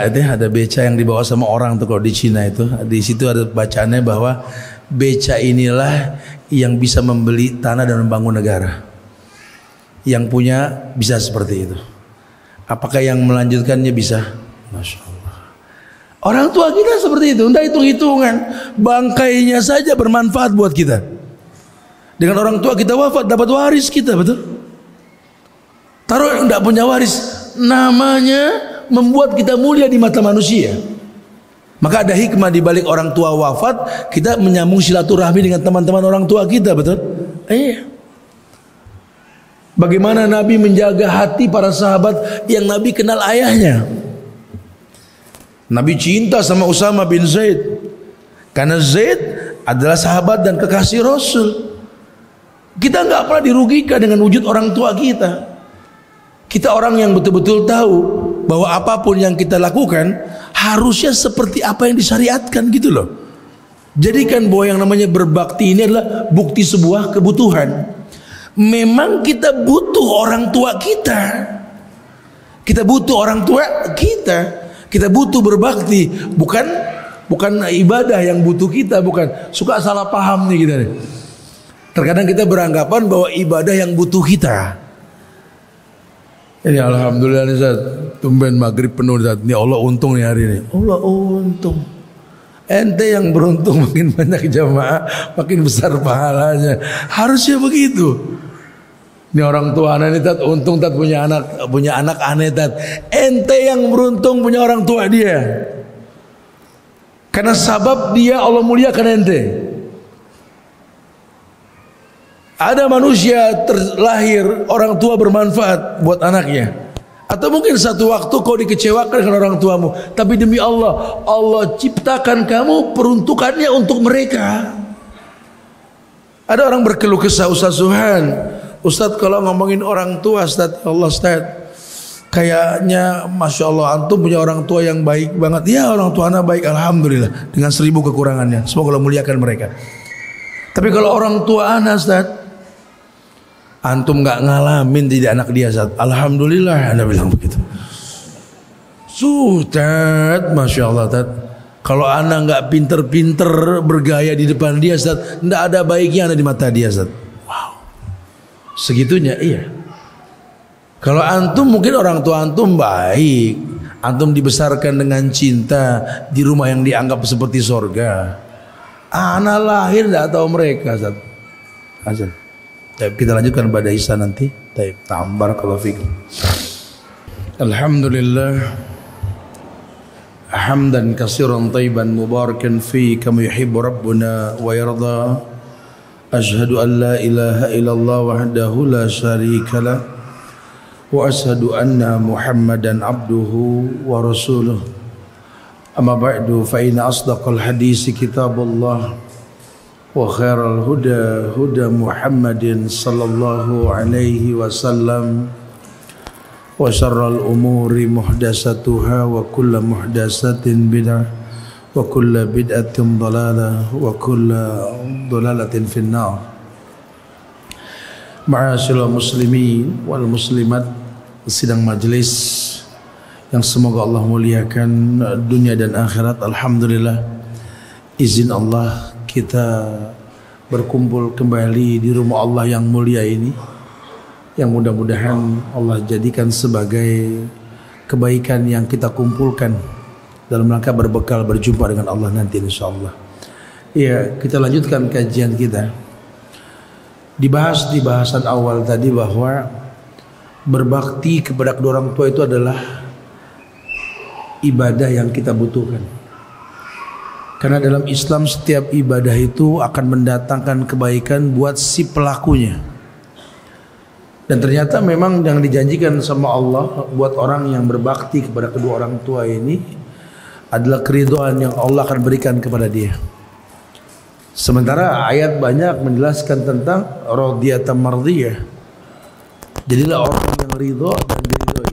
itu, ada beca yang dibawa sama orang tuh kalau di Cina itu. Di situ ada bacaannya bahwa beca inilah yang bisa membeli tanah dan membangun negara. Yang punya bisa seperti itu. Apakah yang melanjutkannya bisa? Masya Allah. Orang tua kita seperti itu, entah hitung-hitungan. Bangkainya saja bermanfaat buat kita. Dengan orang tua kita wafat dapat waris kita, betul? Taruh tidak punya waris, namanya membuat kita mulia di mata manusia. Maka ada hikmah di balik orang tua wafat, kita menyambung silaturahmi dengan teman-teman orang tua kita, betul? Iya. Bagaimana Nabi menjaga hati para sahabat yang Nabi kenal ayahnya. Nabi cinta sama Usama bin Zaid karena Zaid adalah sahabat dan kekasih Rasul. Kita nggak pernah dirugikan dengan wujud orang tua kita. Kita orang yang betul-betul tahu bahwa apapun yang kita lakukan harusnya seperti apa yang disyariatkan gitu loh. Jadikan bahwa yang namanya berbakti ini adalah bukti sebuah kebutuhan. Memang kita butuh orang tua kita. Kita butuh orang tua kita. Kita butuh berbakti, bukan ibadah yang butuh kita, bukan. Suka salah paham nih kita nih. Terkadang kita beranggapan bahwa ibadah yang butuh kita. Ini alhamdulillah nih Zat, tumben maghrib penuh Zat. Ini Allah untung nih hari ini. Allah untung. Ente yang beruntung, makin banyak jamaah, makin besar pahalanya. Harusnya begitu. Ini orang tua aneh nih, Tat, untung Tat punya anak aneh, Tat. Ente yang beruntung punya orang tua dia. Karena sabab dia Allah muliakan ente. Ada manusia terlahir orang tua bermanfaat buat anaknya. Atau mungkin satu waktu kau dikecewakan dengan orang tuamu, tapi demi Allah, Allah ciptakan kamu peruntukannya untuk mereka. Ada orang berkeluh kesah, Ustaz Suhan, Ustaz kalau ngomongin orang tua, Ustaz, Allah Ustaz, kayaknya Masya Allah antum punya orang tua yang baik banget. Ya, orang tua anak baik, Alhamdulillah, dengan 1000 kekurangannya. Semoga Allah muliakan mereka. Tapi kalau orang tua anak, Ustaz, antum gak ngalamin jadi anak dia, Ustaz, Alhamdulillah, Anda bilang begitu. Tat, Masya Allah, Tat, kalau anak gak pinter-pinter bergaya di depan dia, Ustaz, gak ada baiknya anak di mata dia, Ustaz. Wow, segitunya, iya. Kalau antum mungkin orang tua antum baik, antum dibesarkan dengan cinta di rumah yang dianggap seperti sorga. Anak lahir gak tahu mereka, Ustaz. Azan. Kita lanjutkan pada Isa nanti. Tambah kalau fikum. Alhamdulillah. Hamdan katsiran thayyiban mubarakan fi kama yuhibbu rabbuna wa yarda. Ashhadu an la ilaha illallah wahdahu la syarika lah. Wa ashhadu anna Muhammadan abduhu wa rasuluh. Amma ba'du fa inna asdaqal hadisi kitabullah. Wa khairal huda huda Muhammadin sallallahu alaihi wasallam wa syarral umuri muhdatsatuha wa kullu muhdatsatin bid'ah wa kullu bid'atin dhalalah wa kullu dhalalatin finnar. Ma'asyiral muslimin wal muslimat, sidang majelis yang semoga Allah muliakan dunia dan akhirat. Alhamdulillah, izin Allah kita berkumpul kembali di rumah Allah yang mulia ini, yang mudah-mudahan Allah jadikan sebagai kebaikan yang kita kumpulkan dalam rangka berbekal berjumpa dengan Allah nanti insyaallah. Ya, kita lanjutkan kajian kita. Dibahas di bahasan awal tadi bahwa berbakti kepada kedua orang tua itu adalah ibadah yang kita butuhkan. Karena dalam Islam setiap ibadah itu akan mendatangkan kebaikan buat si pelakunya. Dan ternyata memang yang dijanjikan sama Allah buat orang yang berbakti kepada kedua orang tua ini adalah keridhaan yang Allah akan berikan kepada dia. Sementara ayat banyak menjelaskan tentang radiyatan mardiyah. Jadilah orang yang ridha dan diridhoi.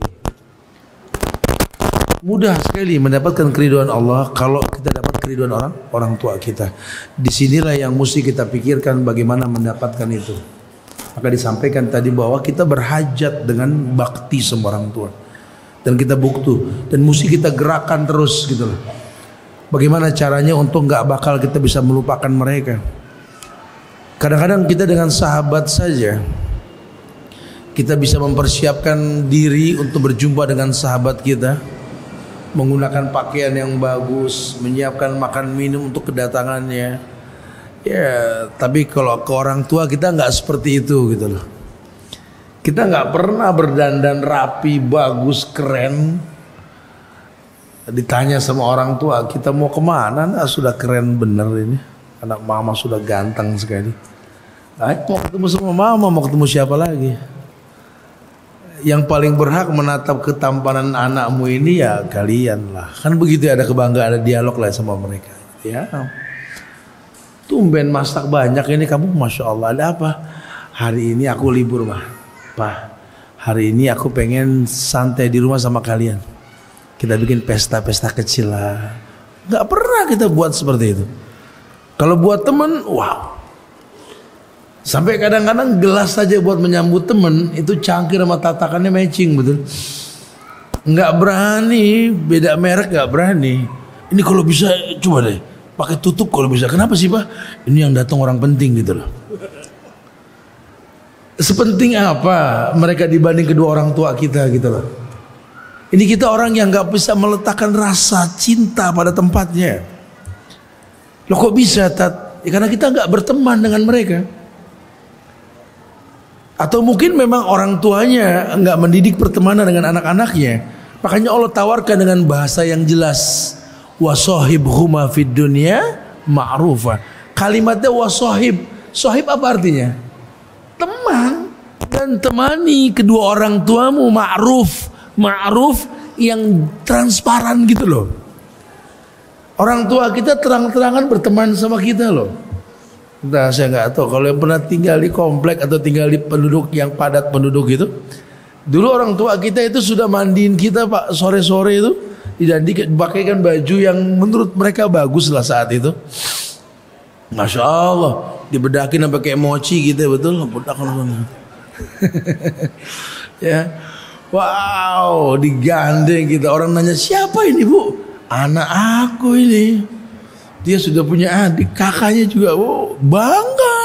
Mudah sekali mendapatkan keridhaan Allah kalau kita dapat keridhaan orang tua kita. Disinilah yang mesti kita pikirkan bagaimana mendapatkan itu. Maka disampaikan tadi bahwa kita berhajat dengan bakti sama orang tua, dan kita butuh dan mesti kita gerakan terus gitu loh. Bagaimana caranya untuk nggak bakal kita bisa melupakan mereka. Kadang-kadang kita dengan sahabat saja kita bisa mempersiapkan diri untuk berjumpa dengan sahabat kita, menggunakan pakaian yang bagus, menyiapkan makan minum untuk kedatangannya. Ya, tapi kalau ke orang tua kita nggak seperti itu gitu loh. Kita nggak pernah berdandan rapi, bagus, keren. Ditanya sama orang tua, kita mau kemana? Nah, sudah keren bener ini. Anak mama sudah ganteng sekali. Nah, mau ketemu sama mama, mau ketemu siapa lagi? Yang paling berhak menatap ketampanan anakmu ini ya kalian lah. Kan begitu, ada kebanggaan, ada dialog lah sama mereka. Ya, tumben masak banyak ini kamu, Masya Allah. Ada apa? Hari ini aku libur mah, Pak. Hari ini aku pengen santai di rumah sama kalian. Kita bikin pesta-pesta kecil lah. Gak pernah kita buat seperti itu. Kalau buat teman, wow. Sampai kadang-kadang gelas saja buat menyambut teman itu cangkir sama tatakannya matching, betul. Nggak berani, beda merek nggak berani. Ini kalau bisa coba deh pakai tutup kalau bisa. Kenapa sih Pak? Ini yang datang orang penting gitu loh. Sepenting apa mereka dibanding kedua orang tua kita gitu loh. Ini kita orang yang nggak bisa meletakkan rasa cinta pada tempatnya. Loh kok bisa, Tat? Ya, karena kita nggak berteman dengan mereka. Atau mungkin memang orang tuanya nggak mendidik pertemanan dengan anak-anaknya. Makanya Allah tawarkan dengan bahasa yang jelas. Wasahibhuma fid dunya ma'rufa. Kalimatnya wasahib. Sahib apa artinya? Teman. Dan temani kedua orang tuamu ma'ruf. Ma'ruf yang transparan gitu loh. Orang tua kita terang-terangan berteman sama kita loh. Nah, saya nggak tahu kalau yang pernah tinggal di komplek atau tinggal di penduduk yang padat penduduk itu. Dulu orang tua kita itu sudah mandiin kita Pak sore-sore itu, dan dipakaikan baju yang menurut mereka bagus lah saat itu. Masya Allah, dibedakin sampai kayak mochi gitu, betul? Ya, wow, digandeng kita. Orang nanya siapa ini Bu? Anak aku ini. Dia sudah punya adik, kakaknya juga, wow, bangga.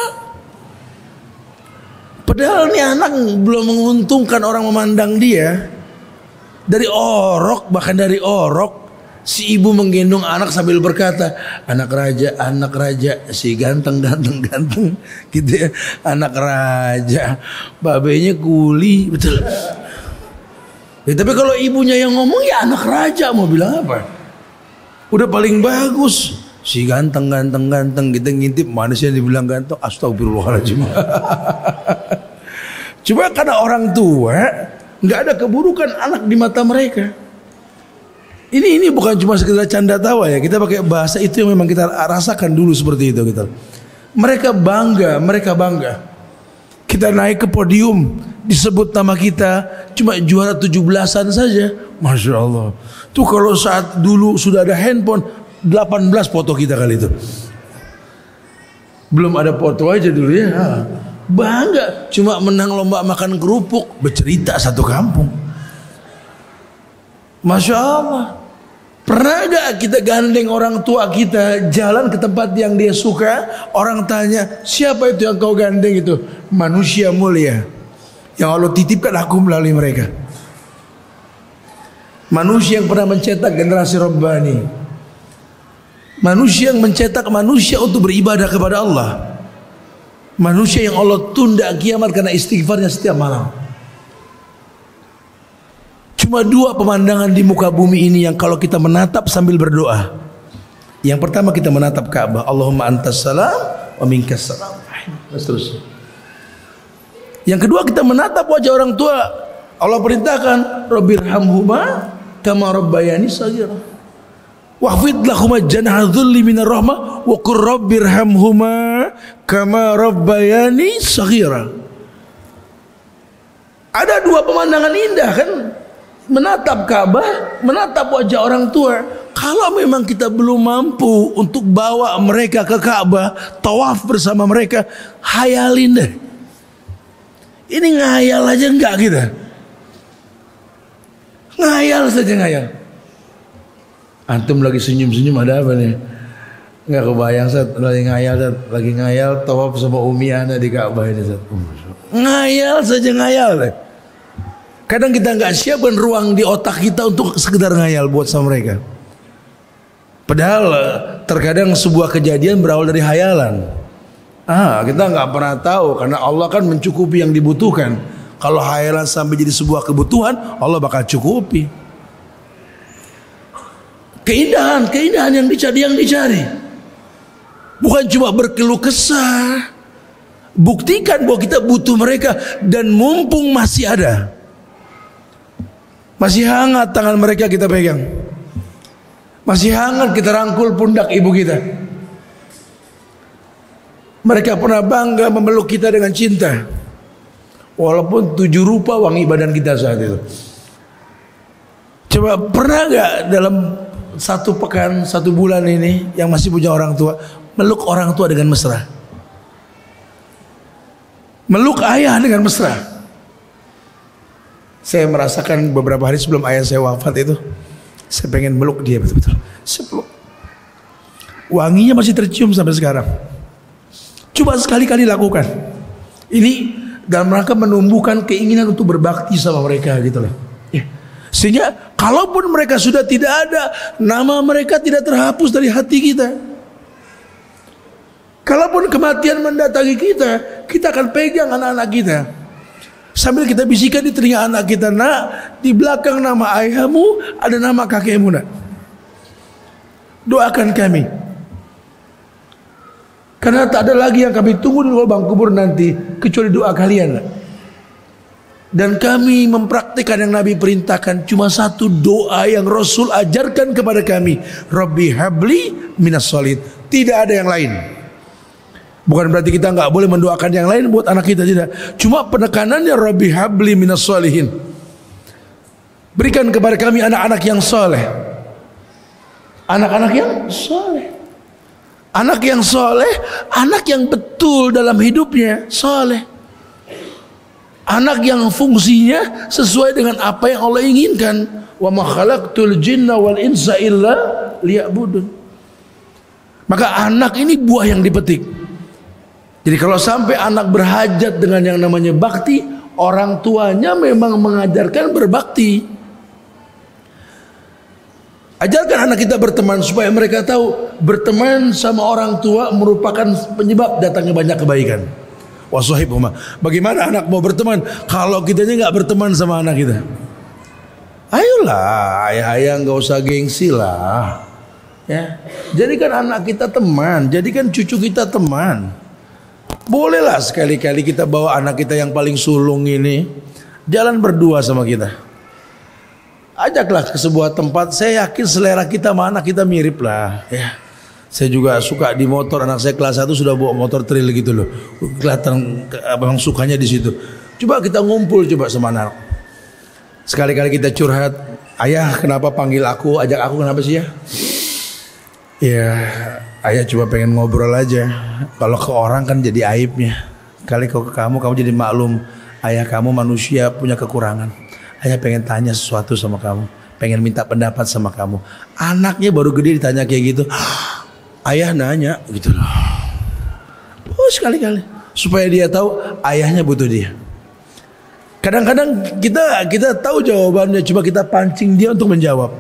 Padahal ini anak belum menguntungkan orang memandang dia. Dari orok, bahkan dari orok, si ibu menggendong anak sambil berkata, anak raja, si ganteng, gitu ya, anak raja, babenya kuli, betul. Ya, tapi kalau ibunya yang ngomong ya anak raja, mau bilang apa? Udah paling bagus. Si ganteng kita ngintip manusia dibilang ganteng, astagfirullahaladzim. Cuma karena orang tua nggak ada keburukan anak di mata mereka. Ini bukan cuma sekedar canda tawa ya. Kita pakai bahasa itu yang memang kita rasakan dulu seperti itu kita. Mereka bangga. Kita naik ke podium, disebut nama kita, cuma juara 17-an saja. Masya Allah. Tuh kalau saat dulu sudah ada handphone, 18 foto kita kali itu. Belum ada foto aja dulu ya. Bangga. Cuma menang lomba makan kerupuk, bercerita satu kampung. Masya Allah. Pernah gak kita gandeng orang tua kita jalan ke tempat yang dia suka, orang tanya, siapa itu yang kau gandeng itu? Manusia mulia yang Allah titipkan aku melalui mereka. Manusia yang pernah mencetak generasi Rabbani. Manusia yang mencetak manusia untuk beribadah kepada Allah. Manusia yang Allah tunda kiamat karena istighfarnya setiap malam. Cuma dua pemandangan di muka bumi ini yang kalau kita menatap sambil berdoa. Yang pertama kita menatap Ka'bah, Allahumma antas salam wa minkas salam. Terus. Yang kedua kita menatap wajah orang tua. Allah perintahkan, Rabbirhamhuma kama rabbayani shaghira. Wahfid lahuma janaha dhulli minar rahmah wa qur rabbirhamhuma kama rabbayani shaghira. Ada dua pemandangan indah kan? Menatap Ka'bah, menatap wajah orang tua. Kalau memang kita belum mampu untuk bawa mereka ke Ka'bah, tawaf bersama mereka, hayalin deh. Ini ngayal aja enggak kita? Ngayal saja ngayal. Antum lagi senyum-senyum ada apa nih? Nggak kebayang Sat, lagi ngayal tawaf sama Umi Ana di Ka'bah ini Sat. Ngayal saja ngayal deh. Kadang kita nggak siapkan ruang di otak kita untuk sekedar ngayal buat sama mereka. Padahal terkadang sebuah kejadian berawal dari hayalan. Kita nggak pernah tahu karena Allah kan mencukupi yang dibutuhkan. Kalau hayalan sampai jadi sebuah kebutuhan, Allah bakal cukupi. Keindahan yang dicari. Bukan cuma berkeluh kesah. Buktikan bahwa kita butuh mereka dan mumpung masih ada. Masih hangat tangan mereka kita pegang. Masih hangat kita rangkul pundak ibu kita. Mereka pernah bangga memeluk kita dengan cinta. Walaupun 7 rupa wangi badan kita saat itu. Coba pernah gak dalam 1 pekan, 1 bulan ini yang masih punya orang tua, meluk orang tua dengan mesra? Meluk ayah dengan mesra. Saya merasakan beberapa hari sebelum ayah saya wafat itu, saya pengen meluk dia betul-betul. Saya peluk. Wanginya masih tercium sampai sekarang. Coba sekali-kali lakukan. Ini dalam rangka menumbuhkan keinginan untuk berbakti sama mereka gitu loh. Sehingga kalaupun mereka sudah tidak ada, nama mereka tidak terhapus dari hati kita. Kalaupun kematian mendatangi kita, kita akan pegang anak-anak kita. Sambil kita bisikan di telinga anak kita, nak, di belakang nama ayahmu ada nama kakekmu, nak. Doakan kami. Karena tak ada lagi yang kami tunggu di lubang kubur nanti kecuali doa kalian, nak. Dan kami mempraktikkan yang Nabi perintahkan cuma satu doa yang Rasul ajarkan kepada kami. Rabbi habli minas sholihin. Tidak ada yang lain. Bukan berarti kita nggak boleh mendoakan yang lain buat anak kita, tidak. Cuma penekanannya Rabbi habli minas sholihin. Berikan kepada kami anak-anak yang soleh. Anak-anak yang soleh. Anak yang soleh, anak yang betul dalam hidupnya, soleh. Anak yang fungsinya sesuai dengan apa yang Allah inginkan. Wa ma khalaqtul jinna wal insa illa liya'budun. Maka anak ini buah yang dipetik. Jadi kalau sampai anak berhajat dengan yang namanya bakti, orang tuanya memang mengajarkan berbakti. Ajarkan anak kita berteman supaya mereka tahu berteman sama orang tua merupakan penyebab datangnya banyak kebaikan. Wasahibhuma. Bagaimana anak mau berteman kalau kitanya nggak berteman sama anak kita? Ayolah, ayah-ayah nggak usah gengsi lah. Ya, jadikan anak kita teman, jadikan cucu kita teman. Bolehlah sekali-kali kita bawa anak kita yang paling sulung ini jalan berdua sama kita. Ajaklah ke sebuah tempat. Saya yakin selera kita sama anak kita mirip lah. Ya, saya juga suka di motor. Anak saya kelas 1 sudah bawa motor trail gitu loh. Kelihatan abang sukanya di situ. Coba kita ngumpul coba sama anak. Sekali-kali kita curhat. Ayah kenapa panggil aku? Ajak aku kenapa sih ya? Ya, ayah cuma pengen ngobrol aja. Kalau ke orang kan jadi aibnya. Kali kalau ke kamu jadi maklum. Ayah kamu manusia punya kekurangan. Ayah pengen tanya sesuatu sama kamu. Pengen minta pendapat sama kamu. Anaknya baru gede ditanya kayak gitu. Ayah nanya gitu loh. Oh sekali-kali. Supaya dia tahu ayahnya butuh dia. Kadang-kadang kita tahu jawabannya. Cuma kita pancing dia untuk menjawab.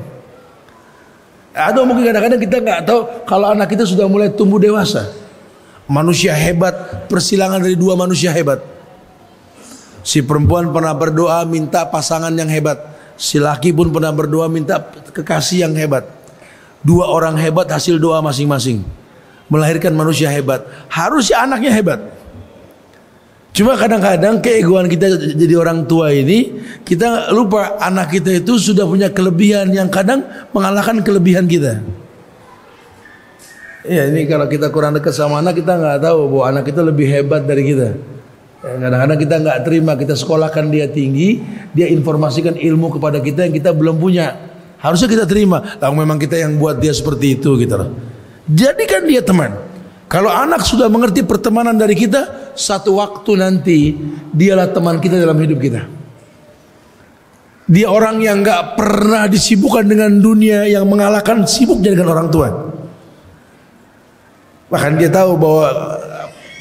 Atau mungkin kadang-kadang kita nggak tahu kalau anak kita sudah mulai tumbuh dewasa. Manusia hebat, persilangan dari dua manusia hebat. Si perempuan pernah berdoa minta pasangan yang hebat. Si laki pun pernah berdoa minta kekasih yang hebat. Dua orang hebat hasil doa masing-masing. Melahirkan manusia hebat. Harusnya anaknya hebat. Cuma kadang-kadang keegoan kita jadi orang tua ini, kita lupa anak kita itu sudah punya kelebihan yang kadang mengalahkan kelebihan kita. Ya ini kalau kita kurang dekat sama anak, kita nggak tahu bahwa anak kita lebih hebat dari kita. Kadang-kadang kita nggak terima, kita sekolahkan dia tinggi, dia informasikan ilmu kepada kita yang kita belum punya. Harusnya kita terima. Lalu memang kita yang buat dia seperti itu gitu loh. Jadikan dia teman. Kalau anak sudah mengerti pertemanan dari kita, satu waktu nanti dialah teman kita dalam hidup kita. Dia orang yang gak pernah disibukkan dengan dunia, yang mengalahkan sibuknya dengan orang tua. Bahkan dia tahu bahwa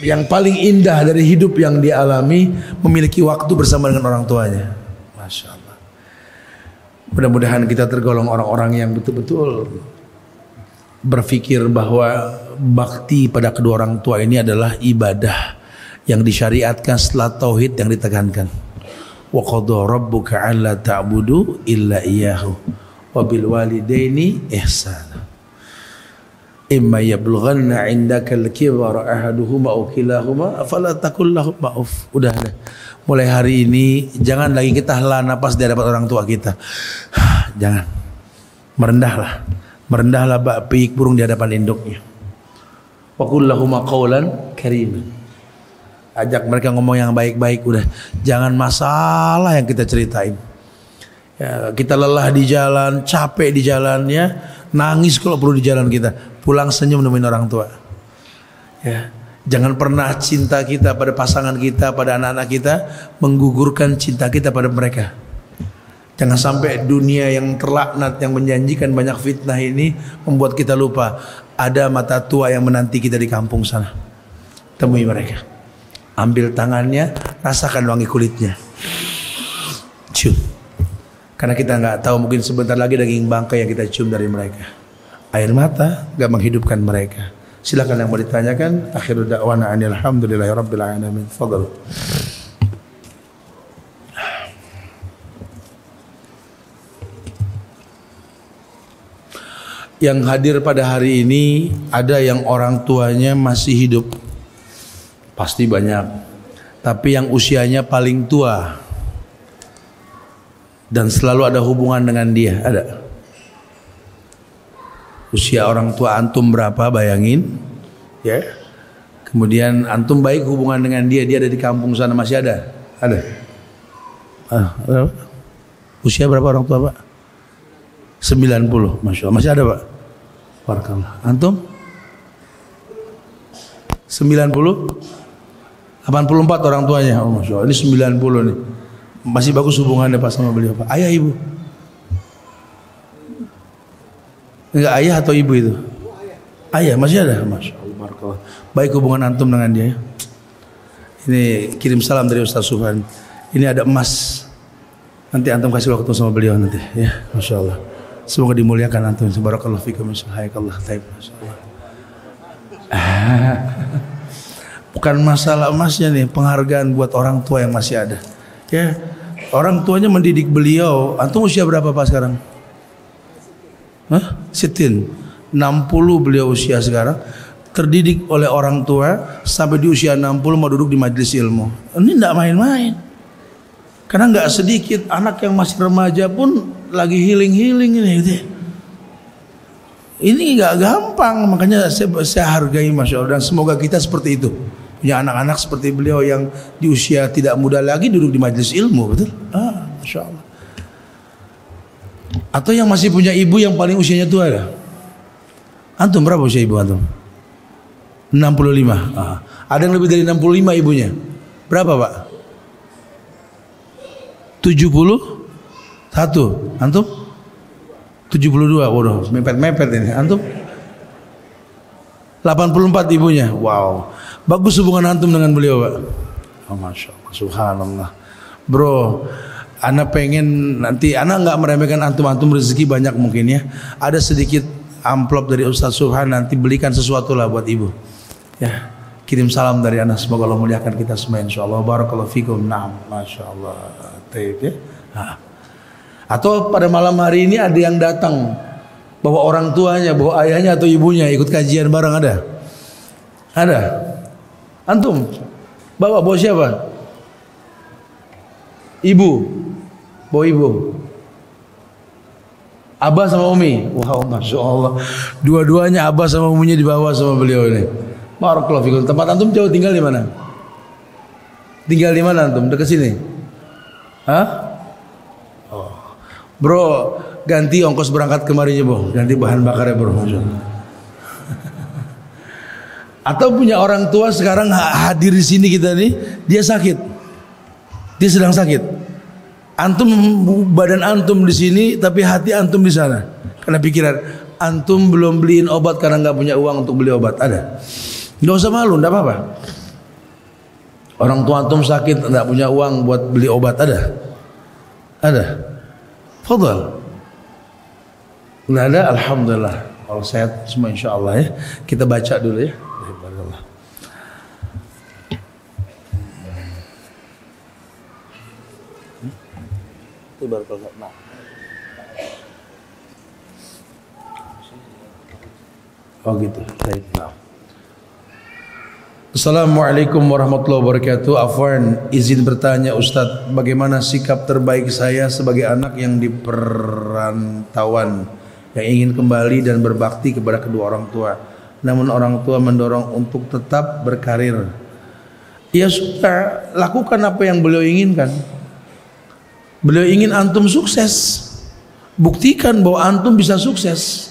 yang paling indah dari hidup yang dia alami memiliki waktu bersama dengan orang tuanya. Masya Allah. Mudah-mudahan kita tergolong orang-orang yang betul-betul berpikir bahwa bakti pada kedua orang tua ini adalah ibadah yang disyariatkan setelah tauhid yang ditekankan. Wa qadha rabbuka alla ta'budu illa iyyahu wa bil walidaini ihsana. Imma yablughanna 'indaka al-kibara ahaduhuma aw kilahuma fala taqul lahum ma'uf. Udah. Mulai hari ini jangan lagi kita hela napas di hadapan orang tua kita. Jangan. Merendahlah bak piik burung di hadapan induknya. Wa qul lahum qawlan kariman. Ajak mereka ngomong yang baik-baik udah. Jangan masalah yang kita ceritain. Ya, kita lelah di jalan, capek di jalannya, nangis kalau perlu di jalan kita. Pulang senyum nemuin orang tua. Ya, jangan pernah cinta kita pada pasangan kita, pada anak-anak kita menggugurkan cinta kita pada mereka. Jangan sampai dunia yang terlaknat yang menjanjikan banyak fitnah ini membuat kita lupa ada mata tua yang menanti kita di kampung sana. Temui mereka. Ambil tangannya, rasakan wangi kulitnya. Cium. Karena kita nggak tahu mungkin sebentar lagi daging bangkai yang kita cium dari mereka. Air mata gak menghidupkan mereka. Silakan yang mau ditanyakan. Akhiru da'wana alhamdulillahirabbil alamin. Fadhal. Yang hadir pada hari ini ada yang orang tuanya masih hidup, pasti banyak. Tapi yang usianya paling tua dan selalu ada hubungan dengan dia, ada. Usia orang tua antum berapa, bayangin, ya. Kemudian antum baik hubungan dengan dia, dia ada di kampung sana, masih ada, ada. Usia berapa orang tua Pak? 90, Masya Allah, masih ada Pak? Barakallah. Antum? 90? 84 orang tuanya. Oh Masya Allah, ini 90 nih. Masih bagus hubungannya Pak sama beliau Pak. Ayah ibu? Enggak, ayah atau ibu itu? Ayah, masih ada? Masya Allah, barakallah. Baik hubungan antum dengan dia. Ini kirim salam dari Ustaz Sufan. Ini ada emas. Nanti antum kasih waktu sama beliau nanti, ya. Masya Allah. Semoga dimuliakan antum. Barakallahu fikum. Hayakallah. Taib. Masyaallah. Bukan masalah emasnya nih, penghargaan buat orang tua yang masih ada. Ya, orang tuanya mendidik beliau. Antum usia berapa Pak sekarang? Hah? Sitin. 60 beliau usia sekarang. Terdidik oleh orang tua sampai di usia 60 mau duduk di majelis ilmu. Ini enggak main-main. Karena enggak sedikit anak yang masih remaja pun lagi healing ini gitu. Ini nggak gampang, makanya saya hargai Masya Allah, dan semoga kita seperti itu, punya anak-anak seperti beliau yang di usia tidak muda lagi duduk di majelis ilmu, betul? Masya Allah. Atau yang masih punya ibu yang paling usianya tua ada? Antum berapa usia ibu antum? 65. Ada yang lebih dari 65 ibunya? Berapa Pak? 71. Antum? 72. Waduh, mepet-mepet ini. Antum? 84 ibunya. Wow. Bagus hubungan antum dengan beliau, Pak. Oh, Masya Allah. Subhanallah. Bro, ana pengen nanti, ana nggak meremehkan antum rezeki banyak mungkin ya. Ada sedikit amplop dari Ustaz Subhan, nanti belikan sesuatu lah buat ibu. Ya. Kirim salam dari ana, semoga Allah muliakan kita semua insyaallah. Barakallahu fikum. Naam, masyaallah. Taib ya. Atau pada malam hari ini ada yang datang bawa orang tuanya, bawa ayahnya atau ibunya ikut kajian bareng, ada? Ada? Antum? Bawa siapa? Ibu? Bawa ibu? Abah sama Umi? Wow, Masya Allah. Dua-duanya Abah sama Uminya dibawa sama beliau ini. Barakallahu fikum. Tempat antum jauh tinggal di mana? Tinggal di mana antum? Dekat sini? Hah? Bro, ganti ongkos berangkat kemarinya bro, ganti bahan bakarnya bro. Atau punya orang tua sekarang hadir di sini kita nih, dia sakit, dia sedang sakit. Antum, badan antum di sini, tapi hati antum di sana. Karena pikiran antum belum beliin obat karena nggak punya uang untuk beli obat. Ada? Nggak usah malu, nggak apa-apa. Orang tua antum sakit, nggak punya uang buat beli obat, ada? Ada? Fadal. Nggak ada, alhamdulillah. Kalau sehat semua insya Allah ya. Kita baca dulu ya. Oh gitu. Baik. Assalamualaikum warahmatullahi wabarakatuh. Afwan, izin bertanya Ustadz, bagaimana sikap terbaik saya sebagai anak yang di perantauan yang ingin kembali dan berbakti kepada kedua orang tua, namun orang tua mendorong untuk tetap berkarir. Ya sudah, lakukan apa yang beliau inginkan. Beliau ingin antum sukses, buktikan bahwa antum bisa sukses.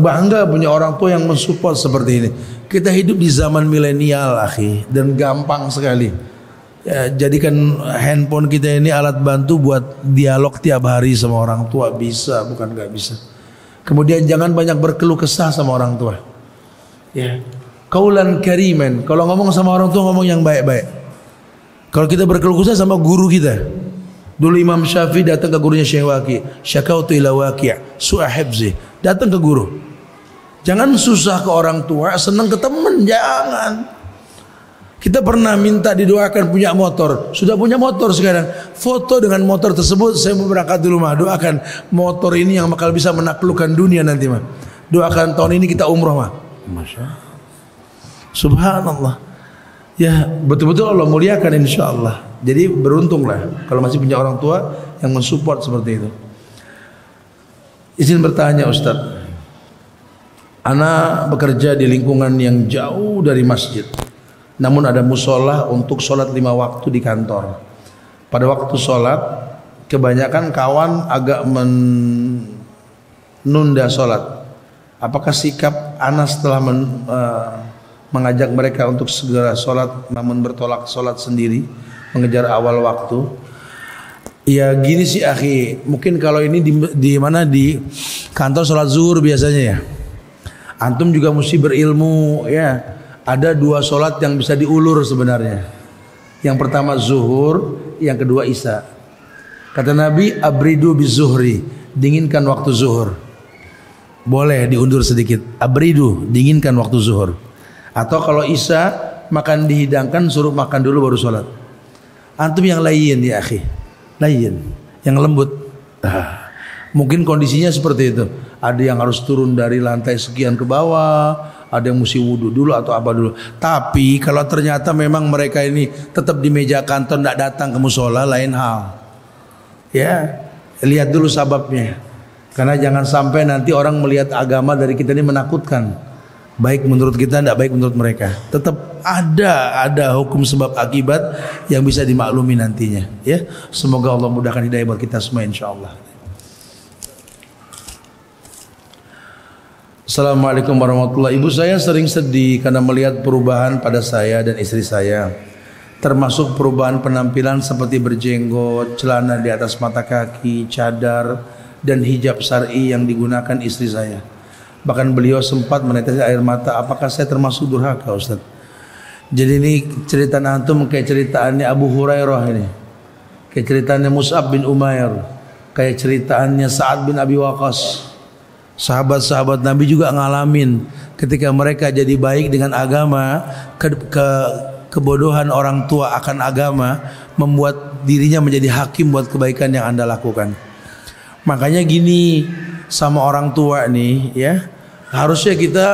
Bangga punya orang tua yang mensupport seperti ini. Kita hidup di zaman milenial, akhi, dan gampang sekali. Ya, jadikan handphone kita ini alat bantu buat dialog tiap hari sama orang tua. Bisa, bukan nggak bisa. Kemudian jangan banyak berkeluh kesah sama orang tua. Ya, qaulan kariman. Kalau ngomong sama orang tua, ngomong yang baik-baik. Kalau kita berkeluh kesah sama guru kita, dulu Imam Syafi'i datang ke gurunya Syekh Waqi', syakautu ila Waqi', su'a hifzi. Datang ke guru. Jangan susah ke orang tua, senang ke teman, jangan. Kita pernah minta didoakan punya motor, sudah punya motor sekarang. Foto dengan motor tersebut, saya mau berangkat dulu mah. Doakan motor ini yang bakal bisa menaklukkan dunia nanti mah. Doakan tahun ini kita umroh mah. Masya Allah. Subhanallah. Ya betul-betul Allah muliakan insya Allah. Jadi beruntunglah kalau masih punya orang tua yang mensupport seperti itu. Izin bertanya Ustadz. Ana bekerja di lingkungan yang jauh dari masjid. Namun ada musola untuk sholat 5 waktu di kantor. Pada waktu sholat, kebanyakan kawan agak menunda sholat. Apakah sikap ana setelah mengajak mereka untuk segera sholat, namun bertolak sholat sendiri, mengejar awal waktu? Ya gini sih akhi, mungkin kalau ini di mana di kantor sholat zuhur biasanya ya. Antum juga mesti berilmu ya. Ada 2 sholat yang bisa diulur sebenarnya. Yang pertama zuhur, yang kedua isya. Kata Nabi, abridu bizuhri, dinginkan waktu zuhur. Boleh diundur sedikit. Abridu, dinginkan waktu zuhur. Atau kalau isya, makan dihidangkan, suruh makan dulu baru sholat. Antum yang lain ya akhi, lain, yang lembut. Mungkin kondisinya seperti itu. Ada yang harus turun dari lantai sekian ke bawah, ada yang mesti wudhu dulu atau apa dulu. Tapi kalau ternyata memang mereka ini tetap di meja kantor, tidak datang ke musola, lain hal. Ya, lihat dulu sababnya. Karena jangan sampai nanti orang melihat agama dari kita ini menakutkan. Baik menurut kita, tidak baik menurut mereka. Tetap ada hukum sebab akibat yang bisa dimaklumi nantinya. Ya, semoga Allah mudahkan hidayah buat kita semua insyaallah. Assalamualaikum warahmatullahi wabarakatuh. Ibu saya sering sedih karena melihat perubahan pada saya dan istri saya, termasuk perubahan penampilan seperti berjenggot, celana di atas mata kaki, cadar, dan hijab syar'i yang digunakan istri saya. Bahkan beliau sempat menetes air mata. Apakah saya termasuk durhaka Ustaz? Jadi ini cerita antum kayak ceritaannya Abu Hurairah ini, kayak ceritaannya Mus'ab bin Umair, kayak ceritaannya Sa'ad bin Abi Waqqas. Sahabat-sahabat Nabi juga ngalamin ketika mereka jadi baik dengan agama, kebodohan orang tua akan agama membuat dirinya menjadi hakim buat kebaikan yang Anda lakukan. Makanya gini sama orang tua nih ya, harusnya kita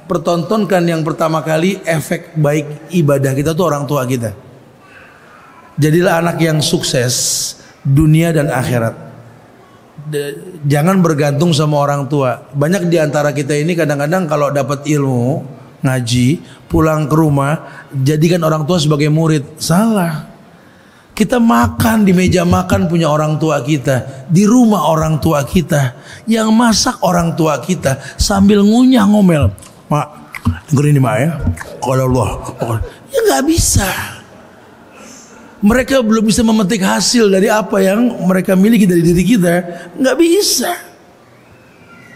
pertontonkan yang pertama kali efek baik ibadah kita tuh orang tua kita. Jadilah anak yang sukses dunia dan akhirat. Jangan bergantung sama orang tua. Banyak di antara kita ini kadang-kadang kalau dapat ilmu, ngaji, pulang ke rumah, jadikan orang tua sebagai murid. Salah. Kita makan di meja makan punya orang tua kita, di rumah orang tua kita, yang masak orang tua kita sambil ngunyah ngomel. Mak, dengerin ini mak ya. Kalau Allah, ya nggak bisa. Mereka belum bisa memetik hasil dari apa yang mereka miliki dari diri kita, nggak bisa.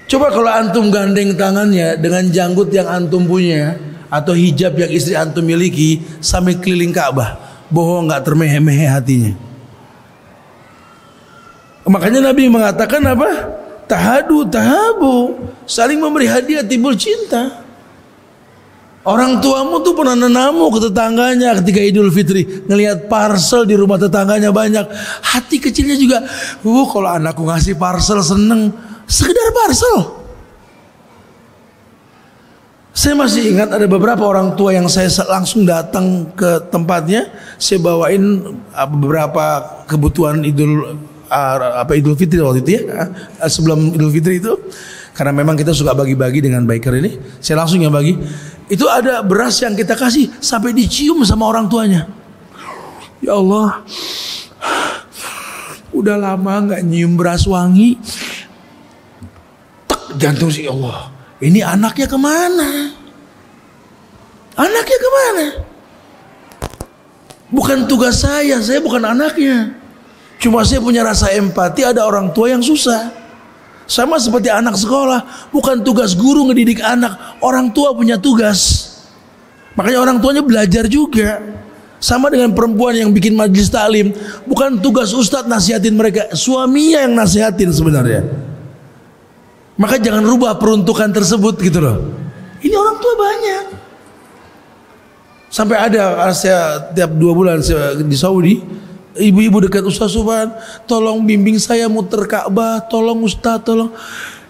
Coba kalau antum gandeng tangannya dengan janggut yang antum punya atau hijab yang istri antum miliki sambil keliling Ka'bah, bohong nggak termehe-mehe hatinya. Makanya Nabi mengatakan apa? Tahadu tahabu, saling memberi hadiah timbul cinta. Orang tuamu tuh pernah nenamu ke tetangganya ketika Idul Fitri, ngelihat parcel di rumah tetangganya banyak, hati kecilnya juga, kalau anakku ngasih parcel seneng, sekedar parcel. Saya masih ingat ada beberapa orang tua yang saya langsung datang ke tempatnya, saya bawain beberapa kebutuhan Idul Fitri waktu itu ya, sebelum Idul Fitri itu, karena memang kita suka bagi-bagi dengan biker ini, saya langsung yang bagi. Itu ada beras yang kita kasih sampai dicium sama orang tuanya. Ya Allah, udah lama nggak nyium beras wangi. Tak jantung sih, ya Allah. Ini anaknya kemana? Anaknya kemana? Bukan tugas saya bukan anaknya. Cuma saya punya rasa empati, ada orang tua yang susah. Sama seperti anak sekolah, bukan tugas guru ngedidik anak, orang tua punya tugas. Makanya orang tuanya belajar juga. Sama dengan perempuan yang bikin majelis taklim, bukan tugas ustadz nasihatin mereka, suaminya yang nasihatin sebenarnya. Maka jangan rubah peruntukan tersebut gitu loh. Ini orang tua banyak. Sampai ada saya tiap 2 bulan saya di Saudi, ibu-ibu dekat Ustaz Subhan, tolong bimbing saya muter Ka'bah, tolong Ustaz, tolong.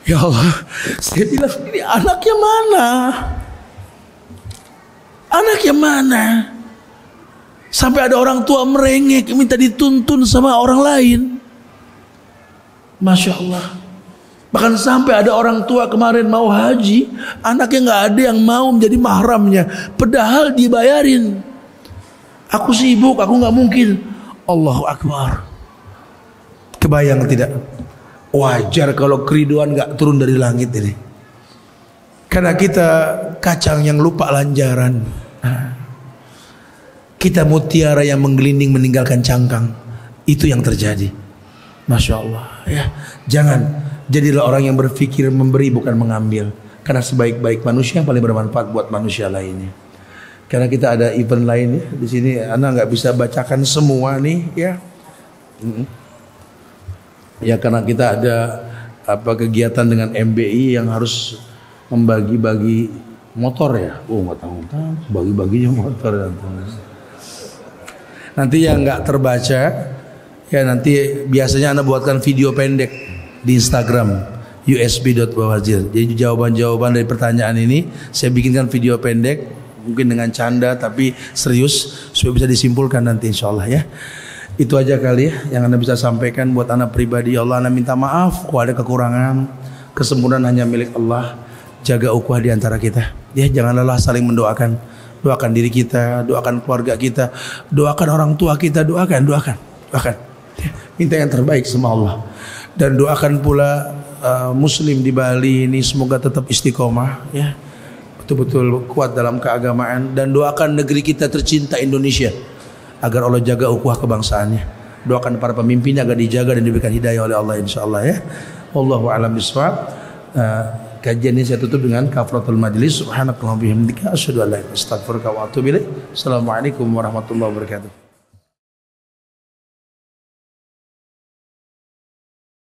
Ya Allah, saya bilang ini anaknya mana? Anaknya mana? Sampai ada orang tua merengek minta dituntun sama orang lain. Masya Allah. Bahkan sampai ada orang tua kemarin mau haji, anaknya nggak ada yang mau menjadi mahramnya, padahal dibayarin. Aku sibuk, aku nggak mungkin. Allahu Akbar. Kebayang tidak? Wajar kalau keriduan nggak turun dari langit ini. Karena kita kacang yang lupa lanjaran. Kita mutiara yang menggelinding meninggalkan cangkang. Itu yang terjadi. Masya Allah ya. Jangan jadilah orang yang berpikir memberi bukan mengambil. Karena sebaik-baik manusia yang paling bermanfaat buat manusia lainnya. Karena kita ada event lain ya. Di sini Ana nggak bisa bacakan semua nih ya. Ya karena kita ada kegiatan dengan MBI yang harus membagi-bagi motor ya. Oh nggak tahu bagi-baginya motor ya. Nanti yang nggak terbaca ya nanti biasanya Anda buatkan video pendek di Instagram usb.bawazir. Jadi jawaban-jawaban dari pertanyaan ini saya bikinkan video pendek mungkin dengan canda tapi serius supaya bisa disimpulkan nanti insyaallah ya. Itu aja kali ya yang Anda bisa sampaikan buat Anda pribadi. Ya Allah, Anda minta maaf kalau ada kekurangan. Kesempurnaan hanya milik Allah. Jaga ukhuwah di antara kita. Ya, jangan lelah saling mendoakan. Doakan diri kita, doakan keluarga kita, doakan orang tua kita, doakan. Ya, minta yang terbaik sama Allah. Dan doakan pula muslim di Bali ini semoga tetap istiqomah ya. Betul-betul kuat dalam keagamaan dan doakan negeri kita tercinta Indonesia agar Allah jaga ukhuwah kebangsaannya. Doakan para pemimpinnya agar dijaga dan diberikan hidayah oleh Allah insyaallah ya. Wallahu a'lam bishawab. Kajian ini saya tutup dengan kafaratul majlis. Subhanakallahumma wa bihamdika asyhadu an la ilaha illa anta astaghfiruka wa atubu ilaik. Assalamualaikum warahmatullahi wabarakatuh.